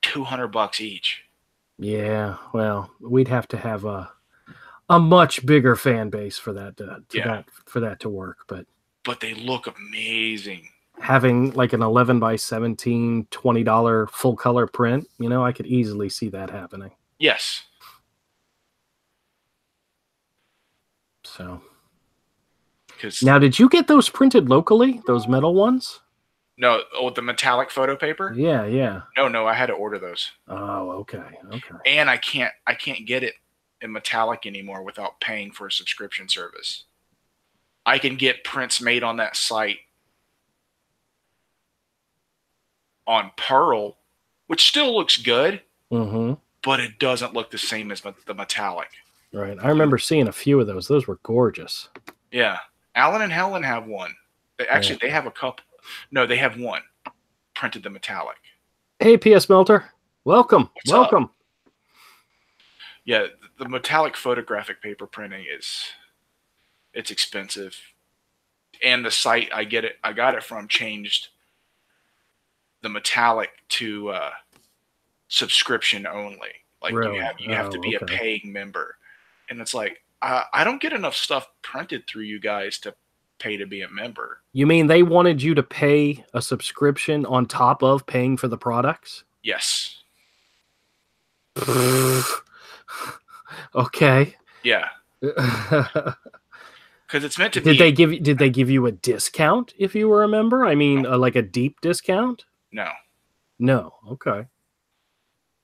$200 each. Yeah. Well, we'd have to have a much bigger fan base for that to work. But they look amazing. Having like an 11 by 17 $20 full color print, I could easily see that happening. Yes. So now, did you get those printed locally? Those metal ones? No, the metallic photo paper? Yeah. No, I had to order those. Oh, okay. And I can't get it in metallic anymore without paying for a subscription service. I can get prints made on that site on Pearl, which still looks good, but it doesn't look the same as the metallic. Right. I remember seeing a few of those. Those were gorgeous. Yeah. Alan and Helen have one. They have a couple. No, they have one printed the metallic. Hey, PS Melter. Welcome. Welcome. Up? Yeah, the metallic photographic paper printing it's expensive. And the site I got it from changed the metallic to subscription only. Like really? you have to be a paying member. And it's like, I don't get enough stuff printed through you guys to pay to be a member. You mean they wanted you to pay a subscription on top of paying for the products? Yes. Okay. Yeah. Because it's meant to be. Did they give you a discount if you were a member? I mean, like a deep discount? No. Okay.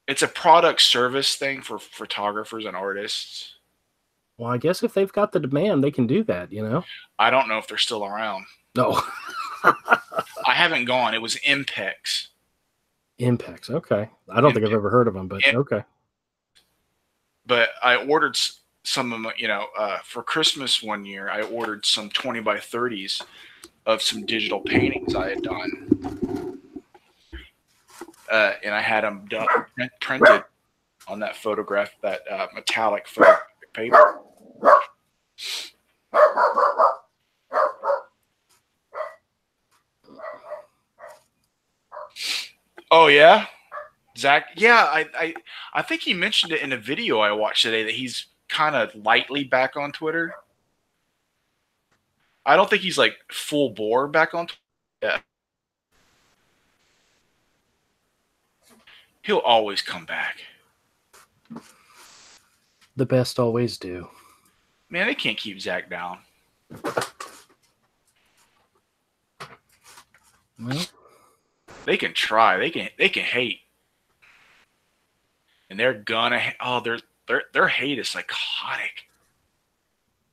It's a product service thing for photographers and artists. Well, I guess if they've got the demand, they can do that, I don't know if they're still around. No. I haven't gone. It was Impex. Impex, okay. I don't think I've ever heard of them, but okay. But I ordered some of them, for Christmas one year, I ordered some 20 by 30s of some digital paintings I had done. And I had them printed on that photograph, that metallic paper. Oh yeah, Zach. Yeah, I think he mentioned it in a video I watched today that he's kind of lightly back on Twitter. I don't think he's like full bore back on Twitter. Yeah. He'll always come back. The best always do. Man, they can't keep Zach down. Well, they can try. They can hate, and they're gonna. Their hate is psychotic.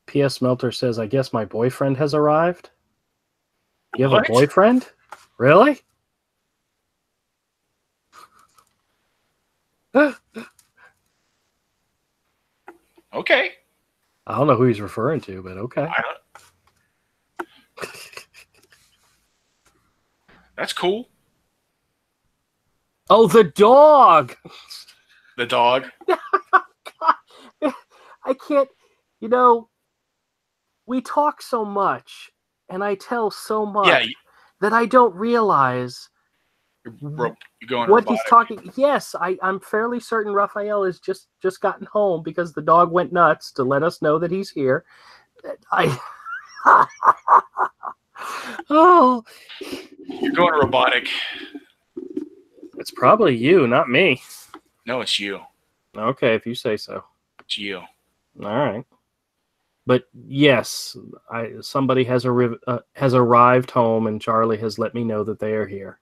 PS Melter says, "I guess my boyfriend has arrived." You have a boyfriend? Really? Okay. I don't know who he's referring to, but okay. That's cool. Oh, the dog. The dog. I can't, we talk so much and I tell so much that I don't realize you're going what robotic. he's talking. Yes, I'm fairly certain Raphael has just gotten home because the dog went nuts to let us know that he's here. Oh, you're going robotic. It's probably you, not me. No, it's you. Okay, if you say so. It's you. All right. But yes, somebody has arrived home, and Charlie has let me know that they are here.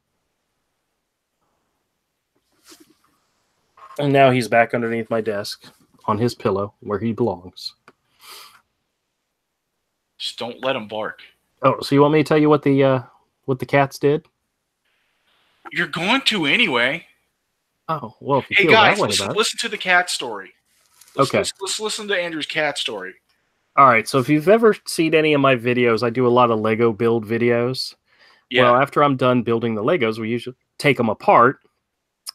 And now he's back underneath my desk on his pillow where he belongs. Just don't let him bark. Oh, so you want me to tell you what the cats did? You're going to anyway. Oh, well, if you hey feel guys, that way listen to the cat story. Let's listen to Andrew's cat story. All right, so if you've ever seen any of my videos, I do a lot of Lego build videos. Yeah. Well, after I'm done building the Legos, we usually take them apart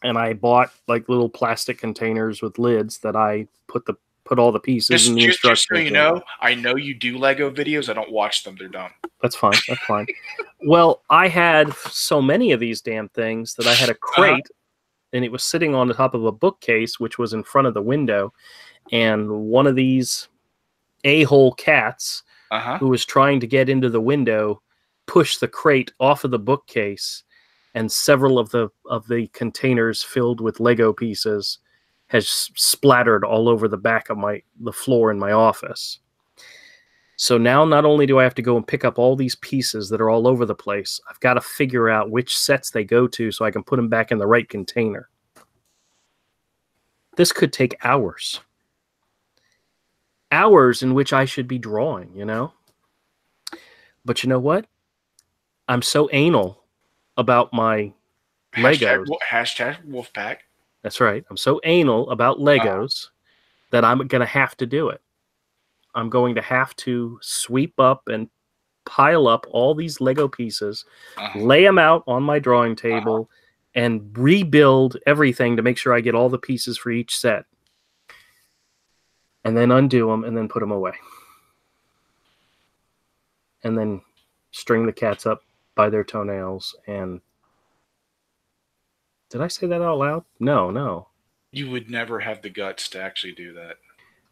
and I bought like little plastic containers with lids that I put all the pieces in the Just so instructions. you know, I know you do Lego videos. I don't watch them; they're dumb. That's fine. That's fine. Well, I had so many of these damn things that I had a crate, and it was sitting on the top of a bookcase, which was in front of the window. And one of these a-hole cats who was trying to get into the window pushed the crate off of the bookcase, and several of the containers filled with Lego pieces has splattered all over the back of the floor in my office. So now not only do I have to go and pick up all these pieces that are all over the place, I've got to figure out which sets they go to so I can put them back in the right container. This could take hours. Hours in which I should be drawing, you know? But you know what? I'm so anal about my Legos. Hashtag Wolfpack. That's right. I'm so anal about Legos that I'm going to have to do it. I'm going to have to sweep up and pile up all these Lego pieces, lay them out on my drawing table, and rebuild everything to make sure I get all the pieces for each set. And then undo them and then put them away. And then string the cats up by their toenails. And did I say that out loud? No. You would never have the guts to actually do that.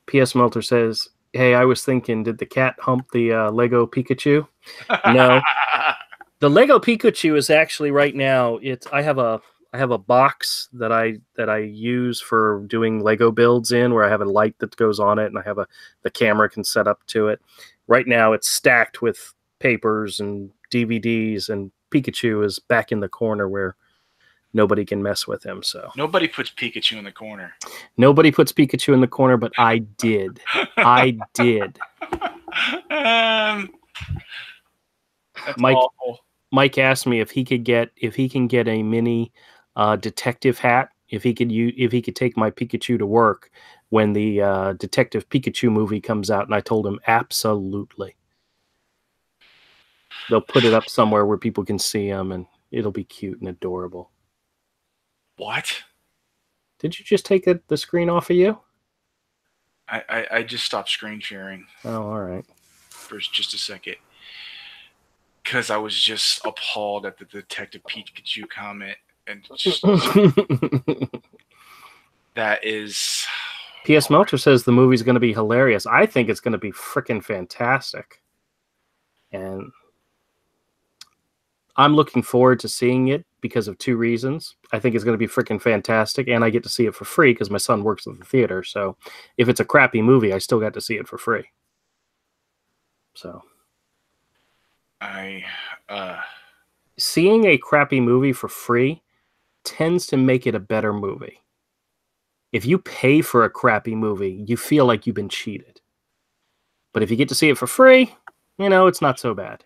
P.S. Melter says, hey, I was thinking, did the cat hump the Lego Pikachu? No. The Lego Pikachu is actually right now, I have a box that I use for doing Lego builds in, where I have a light that goes on it, and I have the camera can set up to it. Right now it's stacked with papers and DVDs, and Pikachu is back in the corner where nobody can mess with him. So nobody puts Pikachu in the corner. Nobody puts Pikachu in the corner, but I did. I did. That's awful. Mike asked me if he can get a mini detective hat, if he could take my Pikachu to work when the Detective Pikachu movie comes out, and I told him absolutely. They'll put it up somewhere where people can see him, and it'll be cute and adorable. What? Did you just take the screen off of you? I just stopped screen sharing. Oh, all right. For just a second. Because I was just appalled at the Detective Pikachu comment. And just, that is... P.S. Melcher says the movie's going to be hilarious. I think it's going to be freaking fantastic. And I'm looking forward to seeing it because of two reasons. I think it's going to be freaking fantastic, and I get to see it for free because my son works at the theater. So if it's a crappy movie, I still got to see it for free. So seeing a crappy movie for free tends to make it a better movie. If you pay for a crappy movie, you feel like you've been cheated. But if you get to see it for free, it's not so bad.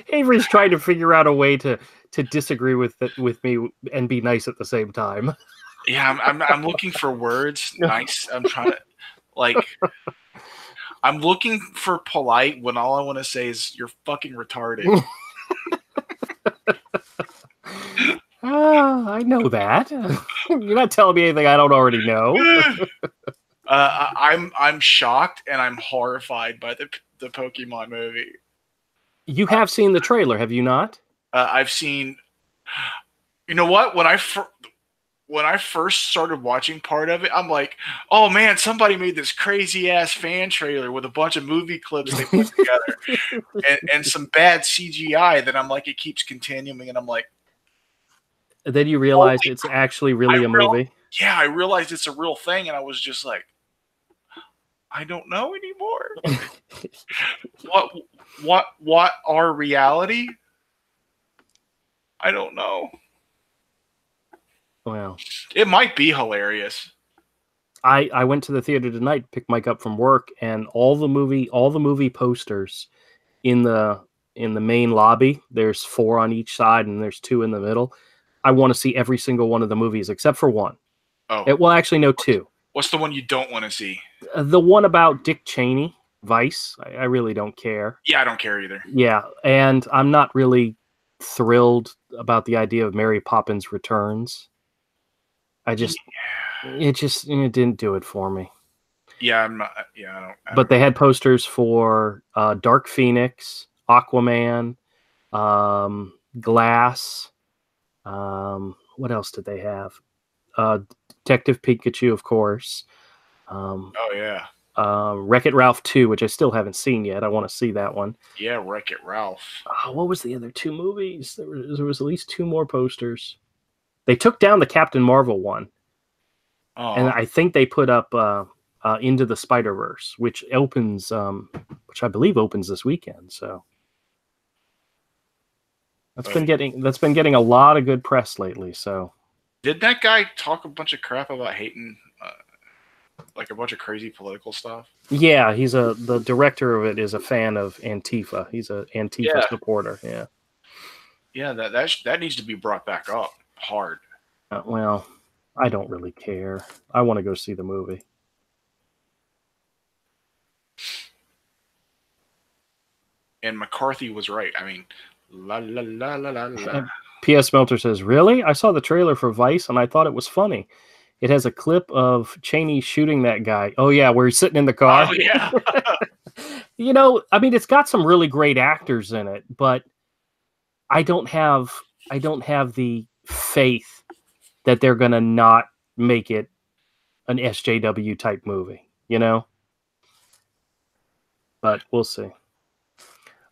Avery's trying to figure out a way to disagree with me and be nice at the same time. Yeah, I'm looking for words. Nice. I'm trying to I'm looking for polite when all I want to say is you're fucking retarded. I know that. You're not telling me anything I don't already know. I'm shocked and I'm horrified by the Pokemon movie. You have seen the trailer, have you not? I've seen. You know what? When I first started watching part of it, I'm like, oh man, somebody made this crazy ass fan trailer with a bunch of movie clips they put together and some bad CGI. Then I'm like, it keeps continuing, and I'm like. And then you realize it's actually really a movie. Yeah, I realized it's a real thing, and I was just like, I don't know anymore. What are reality? I don't know. Well, it might be hilarious. I went to the theater tonight to pick Mike up from work, and all the movie posters in the main lobby. There's 4 on each side, and there's 2 in the middle. I want to see every single one of the movies except for one. Oh, well, actually, no, 2. What's the one you don't want to see? The one about Dick Cheney. Vice. I really don't care. Yeah, I don't care either. Yeah, and I'm not really thrilled about the idea of Mary Poppins Returns. It didn't do it for me. Yeah, I'm not. Yeah, I don't. But they had posters for Dark Phoenix, Aquaman, Glass. What else did they have? Detective Pikachu, of course. Oh yeah. Wreck-It Ralph 2, which I still haven't seen yet. I want to see that one. Yeah, Wreck-It Ralph. What was the other two movies? There was at least two more posters. They took down the Captain Marvel one. Oh. And I think they put up Into the Spider-Verse, which opens, which I believe opens this weekend. So that's been getting a lot of good press lately. So did that guy talk a bunch of crap about hating, like a bunch of crazy political stuff? Yeah, the director of it is a fan of Antifa. He's a Antifa supporter. Yeah. Yeah, that needs to be brought back up hard. Well, I don't really care. I want to go see the movie. And McCarthy was right. I mean, la la la la la la. P.S. Melter says, "Really? I saw the trailer for Vice and I thought it was funny. It has a clip of Cheney shooting that guy. Oh yeah, where he's sitting in the car. Oh yeah. You know, I mean, it's got some really great actors in it, but I don't have the faith that they're gonna not make it an SJW type movie, you know? But we'll see.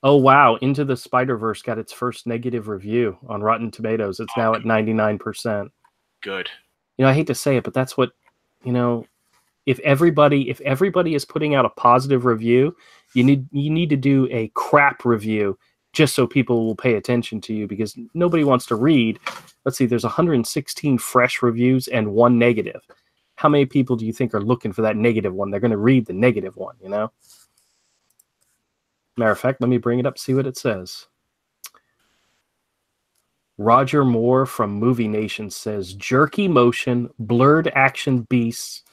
Oh wow, Into the Spider-Verse got its first negative review on Rotten Tomatoes. It's now at 99%. Good. You know, I hate to say it, but that's what, you know, if everybody is putting out a positive review, you need to do a crap review just so people will pay attention to you, because nobody wants to read. Let's see, there's 116 fresh reviews and one negative. How many people do you think are looking for that negative one? They're going to read the negative one, you know? Matter of fact, let me bring it up, see what it says. Roger Moore from Movie Nation says, jerky motion, blurred action beasts,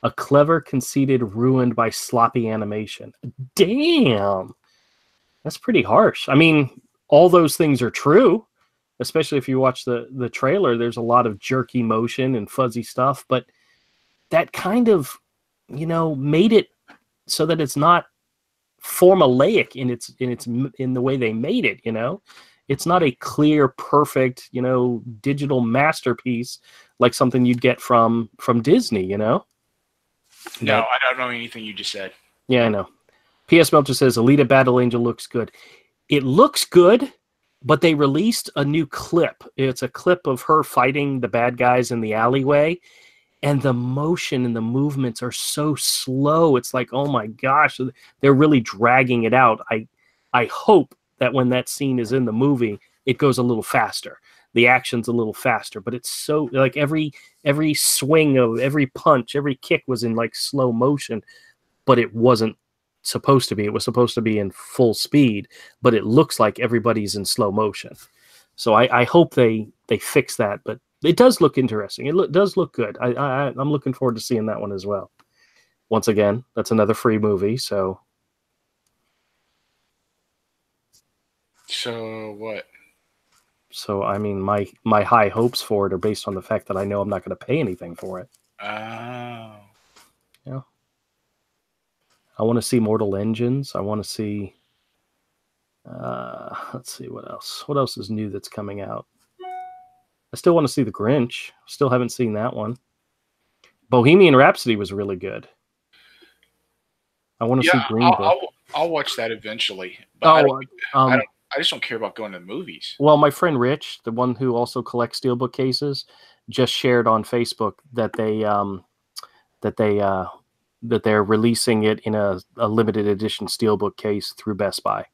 a clever, conceited, ruined by sloppy animation. Damn! That's pretty harsh. I mean, all those things are true, especially if you watch the trailer. There's a lot of jerky motion and fuzzy stuff, but that kind of, you know, made it so that it's not formulaic in the way they made it, you know? It's not a clear, perfect, you know, digital masterpiece like something you'd get from Disney, you know? No, I don't know anything you just said. Yeah, I know. P.S. Melcher says, Alita Battle Angel looks good. It looks good, but they released a new clip. It's a clip of her fighting the bad guys in the alleyway, and the motion and the movements are so slow. It's like, oh my gosh, they're really dragging it out. I hope that when that scene is in the movie, it goes a little faster. The action's a little faster, but it's so, like, every swing of every punch, every kick was in like slow motion, but it wasn't supposed to be. It was supposed to be in full speed, but it looks like everybody's in slow motion. So I hope they fix that, but it does look interesting. It does look good. I'm looking forward to seeing that one as well. Once again, that's another free movie, so. So what? So, I mean, my high hopes for it are based on the fact that I know I'm not going to pay anything for it. Oh. Yeah. I want to see Mortal Engines. I want to see... let's see, what else? What else is new that's coming out? I still want to see The Grinch. Still haven't seen that one. Bohemian Rhapsody was really good. I want to see Green Book. I'll watch that eventually. But I just don't care about going to the movies. Well, my friend Rich, the one who also collects steelbook cases, just shared on Facebook that they're releasing it in a limited edition steelbook case through Best Buy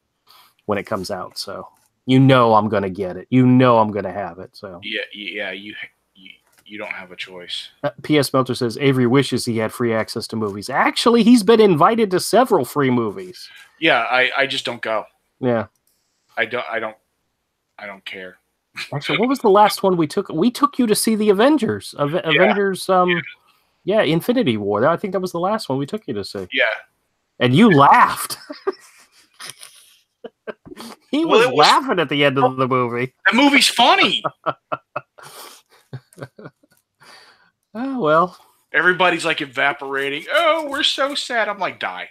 when it comes out. So you know I'm gonna get it. You know I'm gonna have it. So yeah, you don't have a choice. P.S. Melter says Avery wishes he had free access to movies. Actually, he's been invited to several free movies. Yeah, I just don't go. Yeah. I don't care. Actually, what was the last one we took? We took you to see the Avengers. Avengers, Infinity War. I think that was the last one we took you to see. Yeah. And you laughed. He Well, was it was laughing at the end of the movie. the movie's funny. Oh, well. Everybody's like evaporating. Oh, we're so sad. I'm like, die.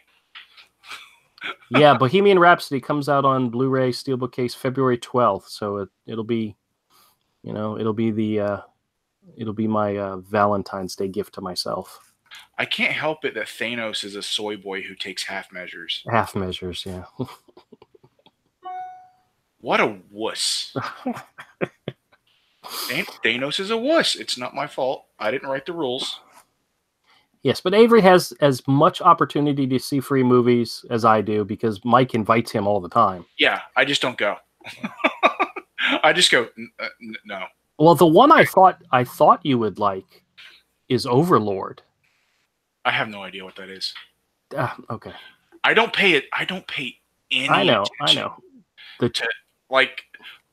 Yeah, Bohemian Rhapsody comes out on Blu-ray Steelbook case February 12th, so it'll be, it'll be my Valentine's Day gift to myself. I can't help it that Thanos is a soy boy who takes half measures. Half measures, yeah. What a wuss. Thanos is a wuss. It's not my fault. I didn't write the rules. Yes, but Avery has as much opportunity to see free movies as I do because Mike invites him all the time. Yeah, I just don't go. I just go, no. Well, the one I thought you would like is Overlord. I have no idea what that is. Okay. I don't pay it. I don't pay any attention. I know. Like,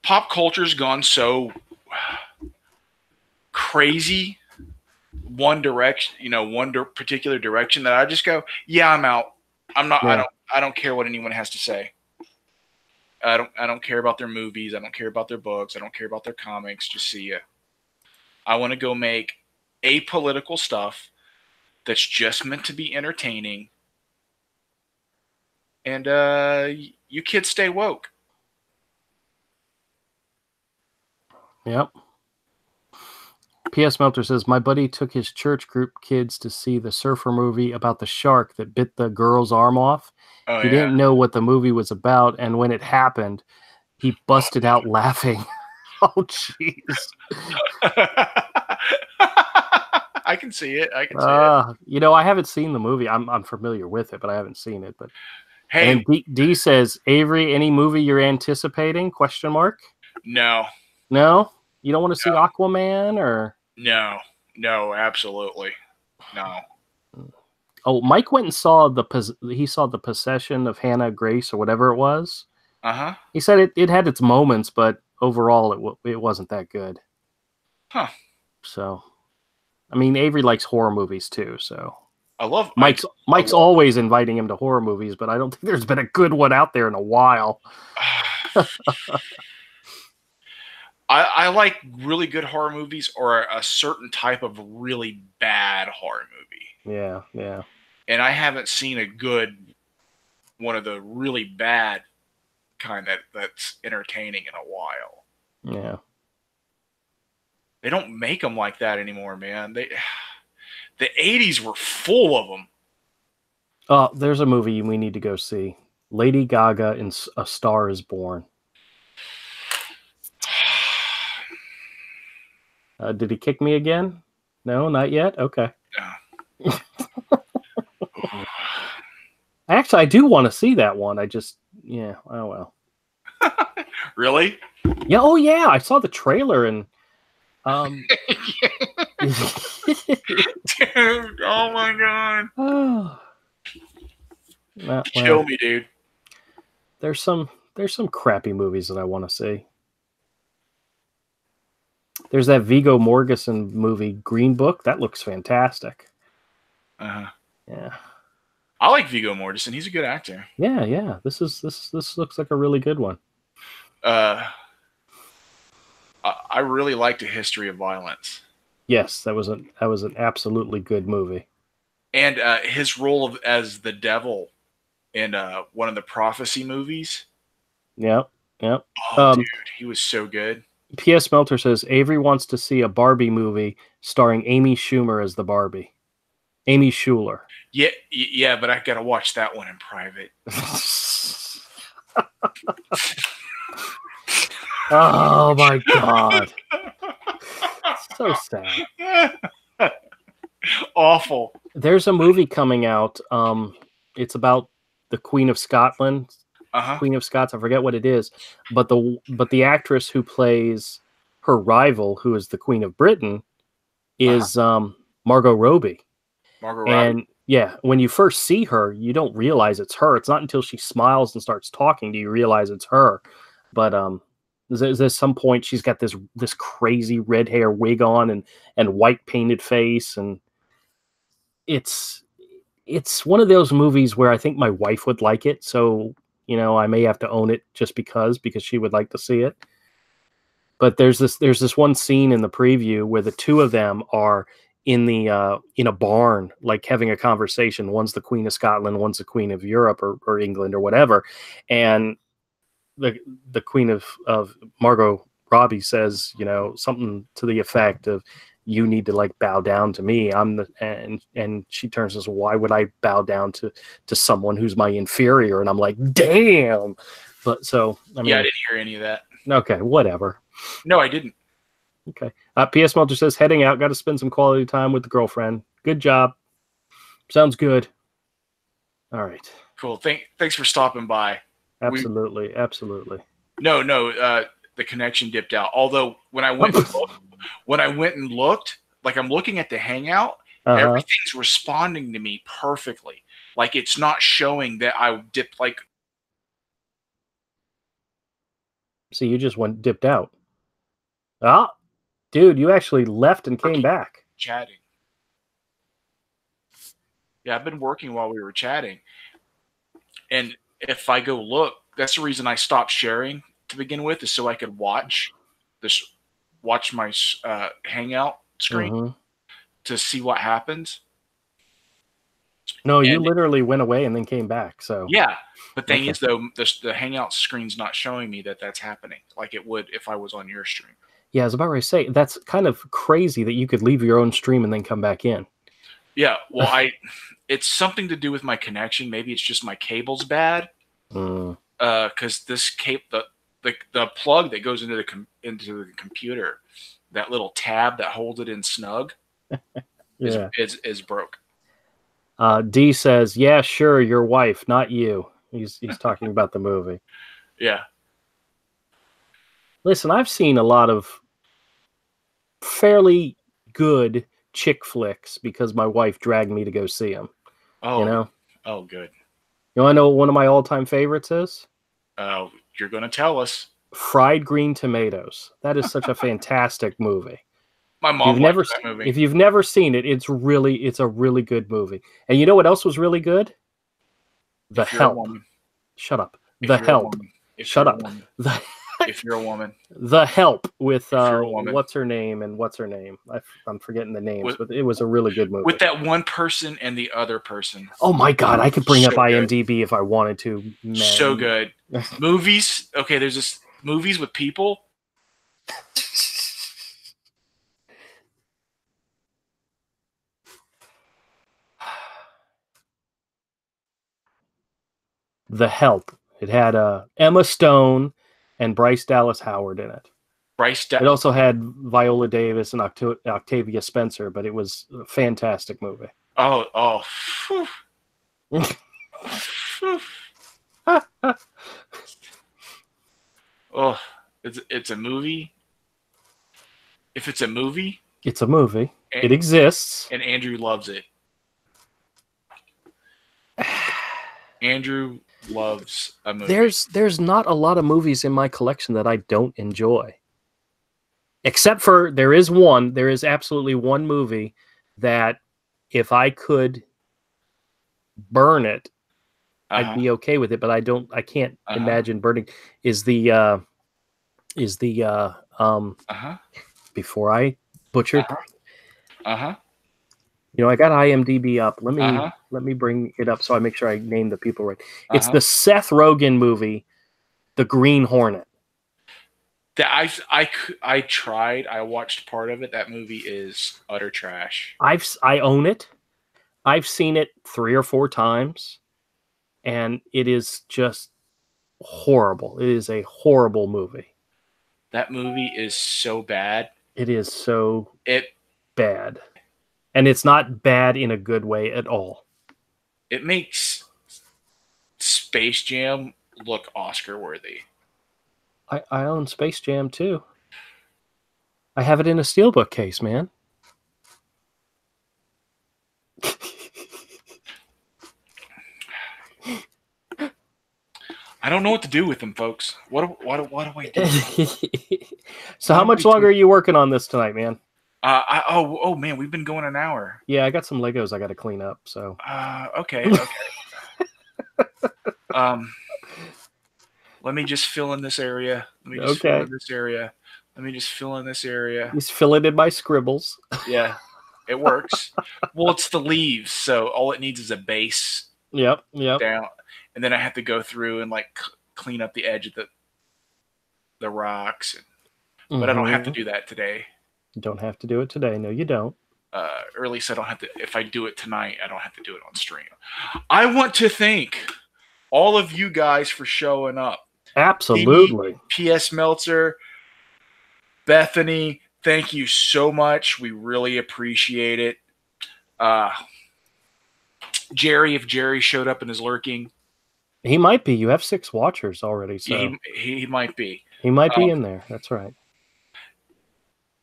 pop culture's gone so crazy one direction, one particular direction that I just go, yeah, I'm out. I'm not. Yeah. I don't care what anyone has to say. I don't care about their movies. I don't care about their books. I don't care about their comics. Just see ya. I want to go make apolitical stuff that's just meant to be entertaining. And you kids stay woke. Yep. P.S. Melter says, my buddy took his church group kids to see the surfer movie about the shark that bit the girl's arm off. He didn't know what the movie was about, and when it happened, he busted out laughing. Oh, jeez. I can see it. I haven't seen the movie. I'm familiar with it, but I haven't seen it. But hey, and D says, Avery, any movie you're anticipating? ? No. You don't want to see Aquaman or? No, absolutely no. Oh, Mike went and saw the Possession of Hannah Grace or whatever it was. Uh-huh. He said it had its moments, but overall it wasn't that good. Huh. So, I mean, Avery likes horror movies too, so. I love Mike's always inviting him to horror movies, but I don't think there's been a good one out there in a while. I like really good horror movies or a certain type of really bad horror movie. Yeah. And I haven't seen a good one of the really bad kind that's entertaining in a while. Yeah. They don't make them like that anymore, man. The 80s were full of them. Oh, there's a movie we need to go see. Lady Gaga in A Star Is Born. Did he kick me again? No, not yet? Okay. Yeah. Actually, I do want to see that one. Oh well. Really? Yeah. Oh yeah. I saw the trailer and. Dude, oh my god. Well, kill me, dude. There's some crappy movies that I want to see. There's that Viggo Mortensen movie, Green Book. That looks fantastic. Uh-huh. Yeah. I like Viggo Mortensen. He's a good actor. Yeah. This looks like a really good one. I really liked A History of Violence. Yes, that was an absolutely good movie. And his role as the devil in one of the Prophecy movies. Yep. Oh, dude, he was so good. P.S. Melter says Avery wants to see a Barbie movie starring Amy Schumer as the Barbie. Amy Schumer. Yeah, but I gotta watch that one in private. Oh my god. So sad. Awful. There's a movie coming out. It's about the Queen of Scotland. Queen of Scots, I forget what it is, but the actress who plays her rival, who is the Queen of Britain, is Margot Robbie. And yeah, when you first see her, you don't realize it's her. It's not until she smiles and starts talking do you realize it's her. But there's some point she's got this crazy red hair wig on and white painted face, and it's it's one of those movies where I think my wife would like it, so I may have to own it just because she would like to see it. But there's this one scene in the preview where the two of them are in a barn, like having a conversation. One's the Queen of Scotland, one's the Queen of Europe or England or whatever, and the Queen of Margot Robbie says, something to the effect of, "You need to like bow down to me. And she turns and says, "Why would I bow down to someone who's my inferior?" And I'm like, damn. But so I mean, yeah, I didn't hear any of that. Okay, whatever. No, I didn't. Okay. P.S. Melter says, heading out, got to spend some quality time with the girlfriend. Good job. Sounds good. All right. Cool. Thanks for stopping by. Absolutely. Absolutely. No, the connection dipped out. Although when I went and looked, like I'm looking at the Hangout, everything's responding to me perfectly. Like it's not showing that I dipped like. So you just dipped out. Ah, dude, you actually left and came back. Chatting. Yeah, I've been working while we were chatting. And if I go look, that's the reason I stopped sharing to begin with, is so I could watch my Hangout screen to see what happens. No, you literally went away and then came back. So yeah, the thing is though, the Hangout screen's not showing me that that's happening like it would if I was on your stream. Yeah, I was about to say that's kind of crazy that you could leave your own stream and then come back in. Yeah, well, it's something to do with my connection. Maybe it's just my cable's bad. Because this the plug that goes into the computer, that little tab that holds it in snug, is broke. D says, "Yeah, sure, your wife, not you." He's talking about the movie. Yeah. Listen, I've seen a lot of fairly good chick flicks because my wife dragged me to go see them. Oh, Oh, good. You want to know what one of my all-time favorites is? You're going to tell us. Fried Green Tomatoes. That is such a fantastic movie. My mom likes that movie. If you've never seen it, it's a really good movie. And you know what else was really good? The Help. Shut up. The Help. Shut up. If you're a woman. The Help with what's her name? I'm forgetting the names, but it was a really good movie. With that one person and the other person. Oh my god, I could bring up IMDb if I wanted to. Man. So good. Movies. Okay, there's this movies with people. The Help. It had Emma Stone and Bryce Dallas Howard in it. It also had Viola Davis and Octavia Spencer, but it was a fantastic movie. Oh. Oh, it's a movie. If it's a movie, it's a movie. It exists, and Andrew loves it. Andrew loves a movie. There's not a lot of movies in my collection that I don't enjoy. Except for there is absolutely one movie that if I could burn it, I'd be okay with it, but I can't imagine burning before I butchered. I got IMDb up. Let me bring it up so I make sure I name the people right. It's the Seth Rogen movie, The Green Hornet. That I tried. I watched part of it. That movie is utter trash. I own it. I've seen it 3 or 4 times, and it is just horrible. It is a horrible movie. That movie is so bad. It is so bad. And it's not bad in a good way at all. It makes Space Jam look Oscar worthy. I own Space Jam too. I have it in a steelbook case, man. I don't know what to do with them, folks. What do I do? So how much longer are you working on this tonight, man? Oh man, we've been going an hour. Yeah, I got some Legos I got to clean up. So. Okay. Let me just fill in this area. Let me just fill Okay. in this area. Let me just fill in this area. He's filling in my scribbles. Yeah, it works. Well, it's the leaves, so all it needs is a base Yep. Yep. down, and then I have to go through and like clean up the edge of the rocks. But I don't have to do that today. You don't have to do it today. No, you don't. Or at least I don't have to. If I do it tonight, I don't have to do it on stream. I want to thank all of you guys for showing up. Absolutely. PS Meltzer, Bethany, thank you so much. We really appreciate it. Jerry, if Jerry showed up and is lurking, he might be. You have 6 watchers already, so he might be. He might be in there. That's right.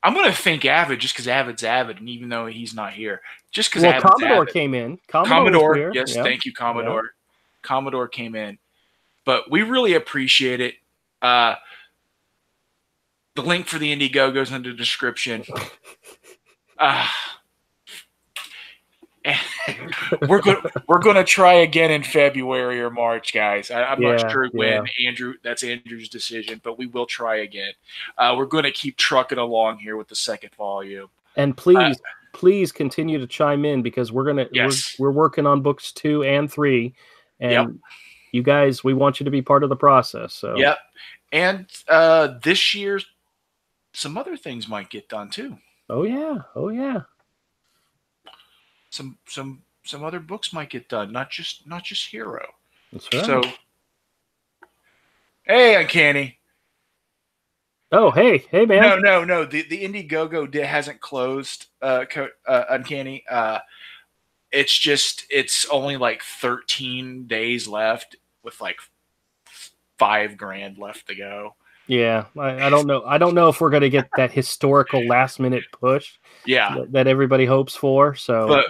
I'm going to thank Avid just because Avid's Avid, and even though he's not here, just because Commodore Avid. came in. Commodore, yes, yep. Thank you, Commodore. Yep. Commodore came in, but we really appreciate it. The link for the Indiegogo is in the description. We're going to try again in February or March, guys. I'm not sure when. Andrew, that's Andrew's decision, but we will try again. We're going to keep trucking along here with the second volume. And please continue to chime in because we're working on books 2 and 3, and you guys, we want you to be part of the process. So yep, and this year, some other things might get done too. Oh yeah. Some other books might get done, not just Hero. That's right. So, hey, Uncanny. Oh, hey, man. No. The Indiegogo hasn't closed. Uncanny. It's only like 13 days left with like $5,000 left to go. Yeah, I don't know. I don't know if we're going to get that historical last minute push. Yeah, that everybody hopes for. So, but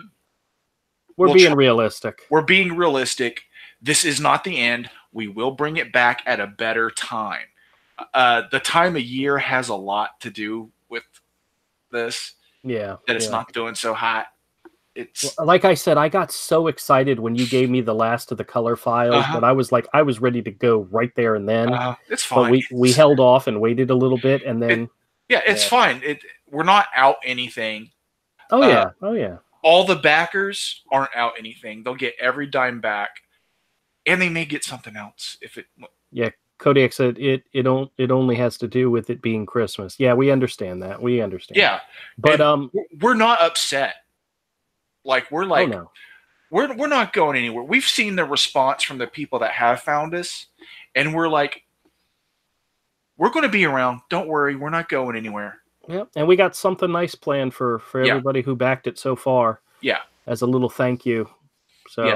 we're being realistic. We're being realistic. This is not the end. We will bring it back at a better time. The time of year has a lot to do with this. Yeah, that it's not doing so hot. It's like I said, I got so excited when you gave me the last of the color files, but I was ready to go right there and then. It's fine. But we held off and waited a little bit, and then it's fine. We're not out anything. Oh yeah. All the backers aren't out anything. They'll get every dime back, and they may get something else if it. Yeah, Kodiak said it only has to do with it being Christmas. Yeah, we understand that. We understand. Yeah, but we're not upset. Like we're like, oh, no. we're not going anywhere. We've seen the response from the people that have found us, and we're like, we're going to be around. Don't worry, we're not going anywhere. Yeah, and we got something nice planned for everybody who backed it so far. Yeah, as a little thank you. So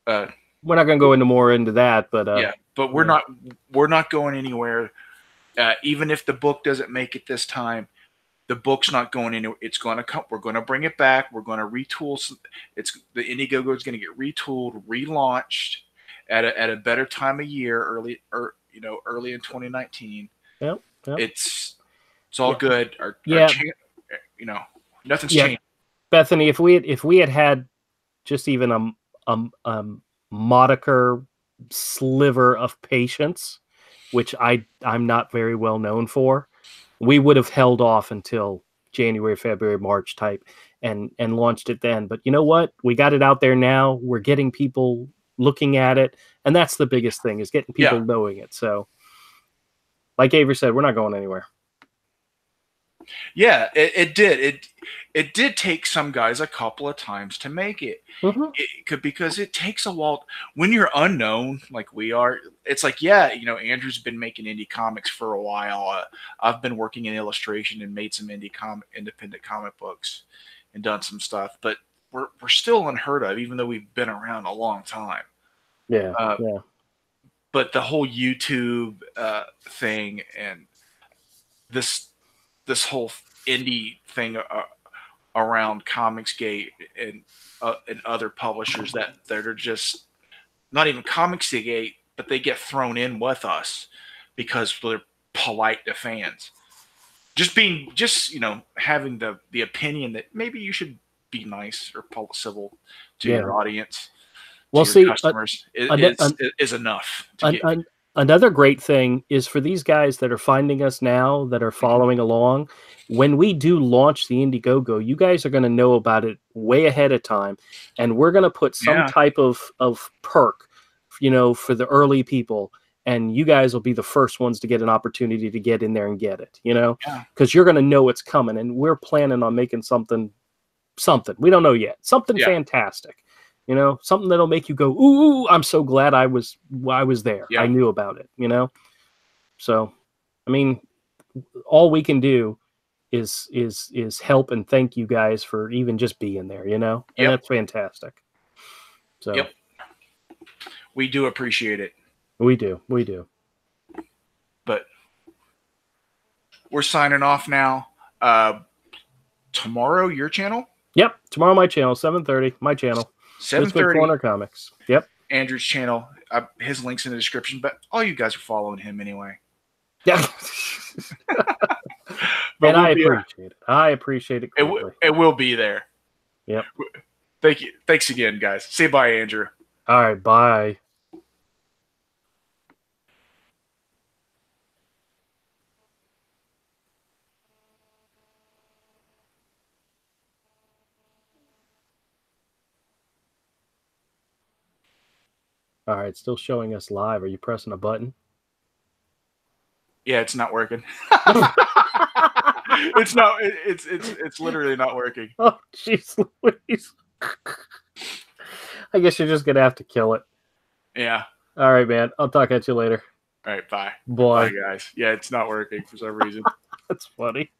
yeah, we're not going to go into that, but but we're not going anywhere. Even if the book doesn't make it this time, the book's not going anywhere. It's going to come. We're going to bring it back. We're going to retool. The Indiegogo is going to get retooled, relaunched at a better time of year, early in 2019. Yep. It's all good. Nothing's changed. Bethany, if we had just even a modicer sliver of patience, which I'm not very well known for, we would have held off until January, February, March type and launched it then. But you know what? We got it out there now. We're getting people looking at it, and that's the biggest thing, is getting people knowing it. So like Avery said, we're not going anywhere. Yeah, it did. It did take some guys a couple of times to make it. Because it takes a while. When you're unknown, like we are, it's like, Andrew's been making indie comics for a while. I've been working in illustration and made some independent comic books and done some stuff. But we're still unheard of, even though we've been around a long time. Yeah. But the whole YouTube thing and this whole indie thing around Comicsgate and other publishers that are just not even Comicsgate, but they get thrown in with us because they're polite to fans. just having the opinion that maybe you should be nice or civil to Yeah. your audience, to Well, your see, customers is enough to get. another great thing is for these guys that are finding us now, that are following along. When we do launch the Indiegogo, you guys are going to know about it way ahead of time, and we're going to put some Yeah. type of perk, for the early people, and you guys will be the first ones to get an opportunity to get in there and get it. Because you're going to know it's coming, and we're planning on making something. We don't know yet. Something fantastic. Something that'll make you go, ooh, I'm so glad I was there. Yeah. I knew about it, So, I mean, all we can do is help and thank you guys for even just being there, and that's fantastic. So, we do appreciate it. We do. But we're signing off now. Tomorrow, your channel? Yep. Tomorrow, my channel, 7:30. My channel. 7:30. Corner Comics. Yep. Andrew's channel. His link's in the description, but all you guys are following him anyway. Yeah. And I appreciate it. I appreciate it greatly. It will be there. Yep. Thank you. Thanks again, guys. Say bye, Andrew. All right. Bye. All right, still showing us live. Are you pressing a button? Yeah, it's not working. It's not. It's literally not working. Oh, jeez Louise. I guess you're just gonna have to kill it. Yeah. All right, man. I'll talk at you later. All right. Bye. Bye, guys. Yeah, it's not working for some reason. That's funny.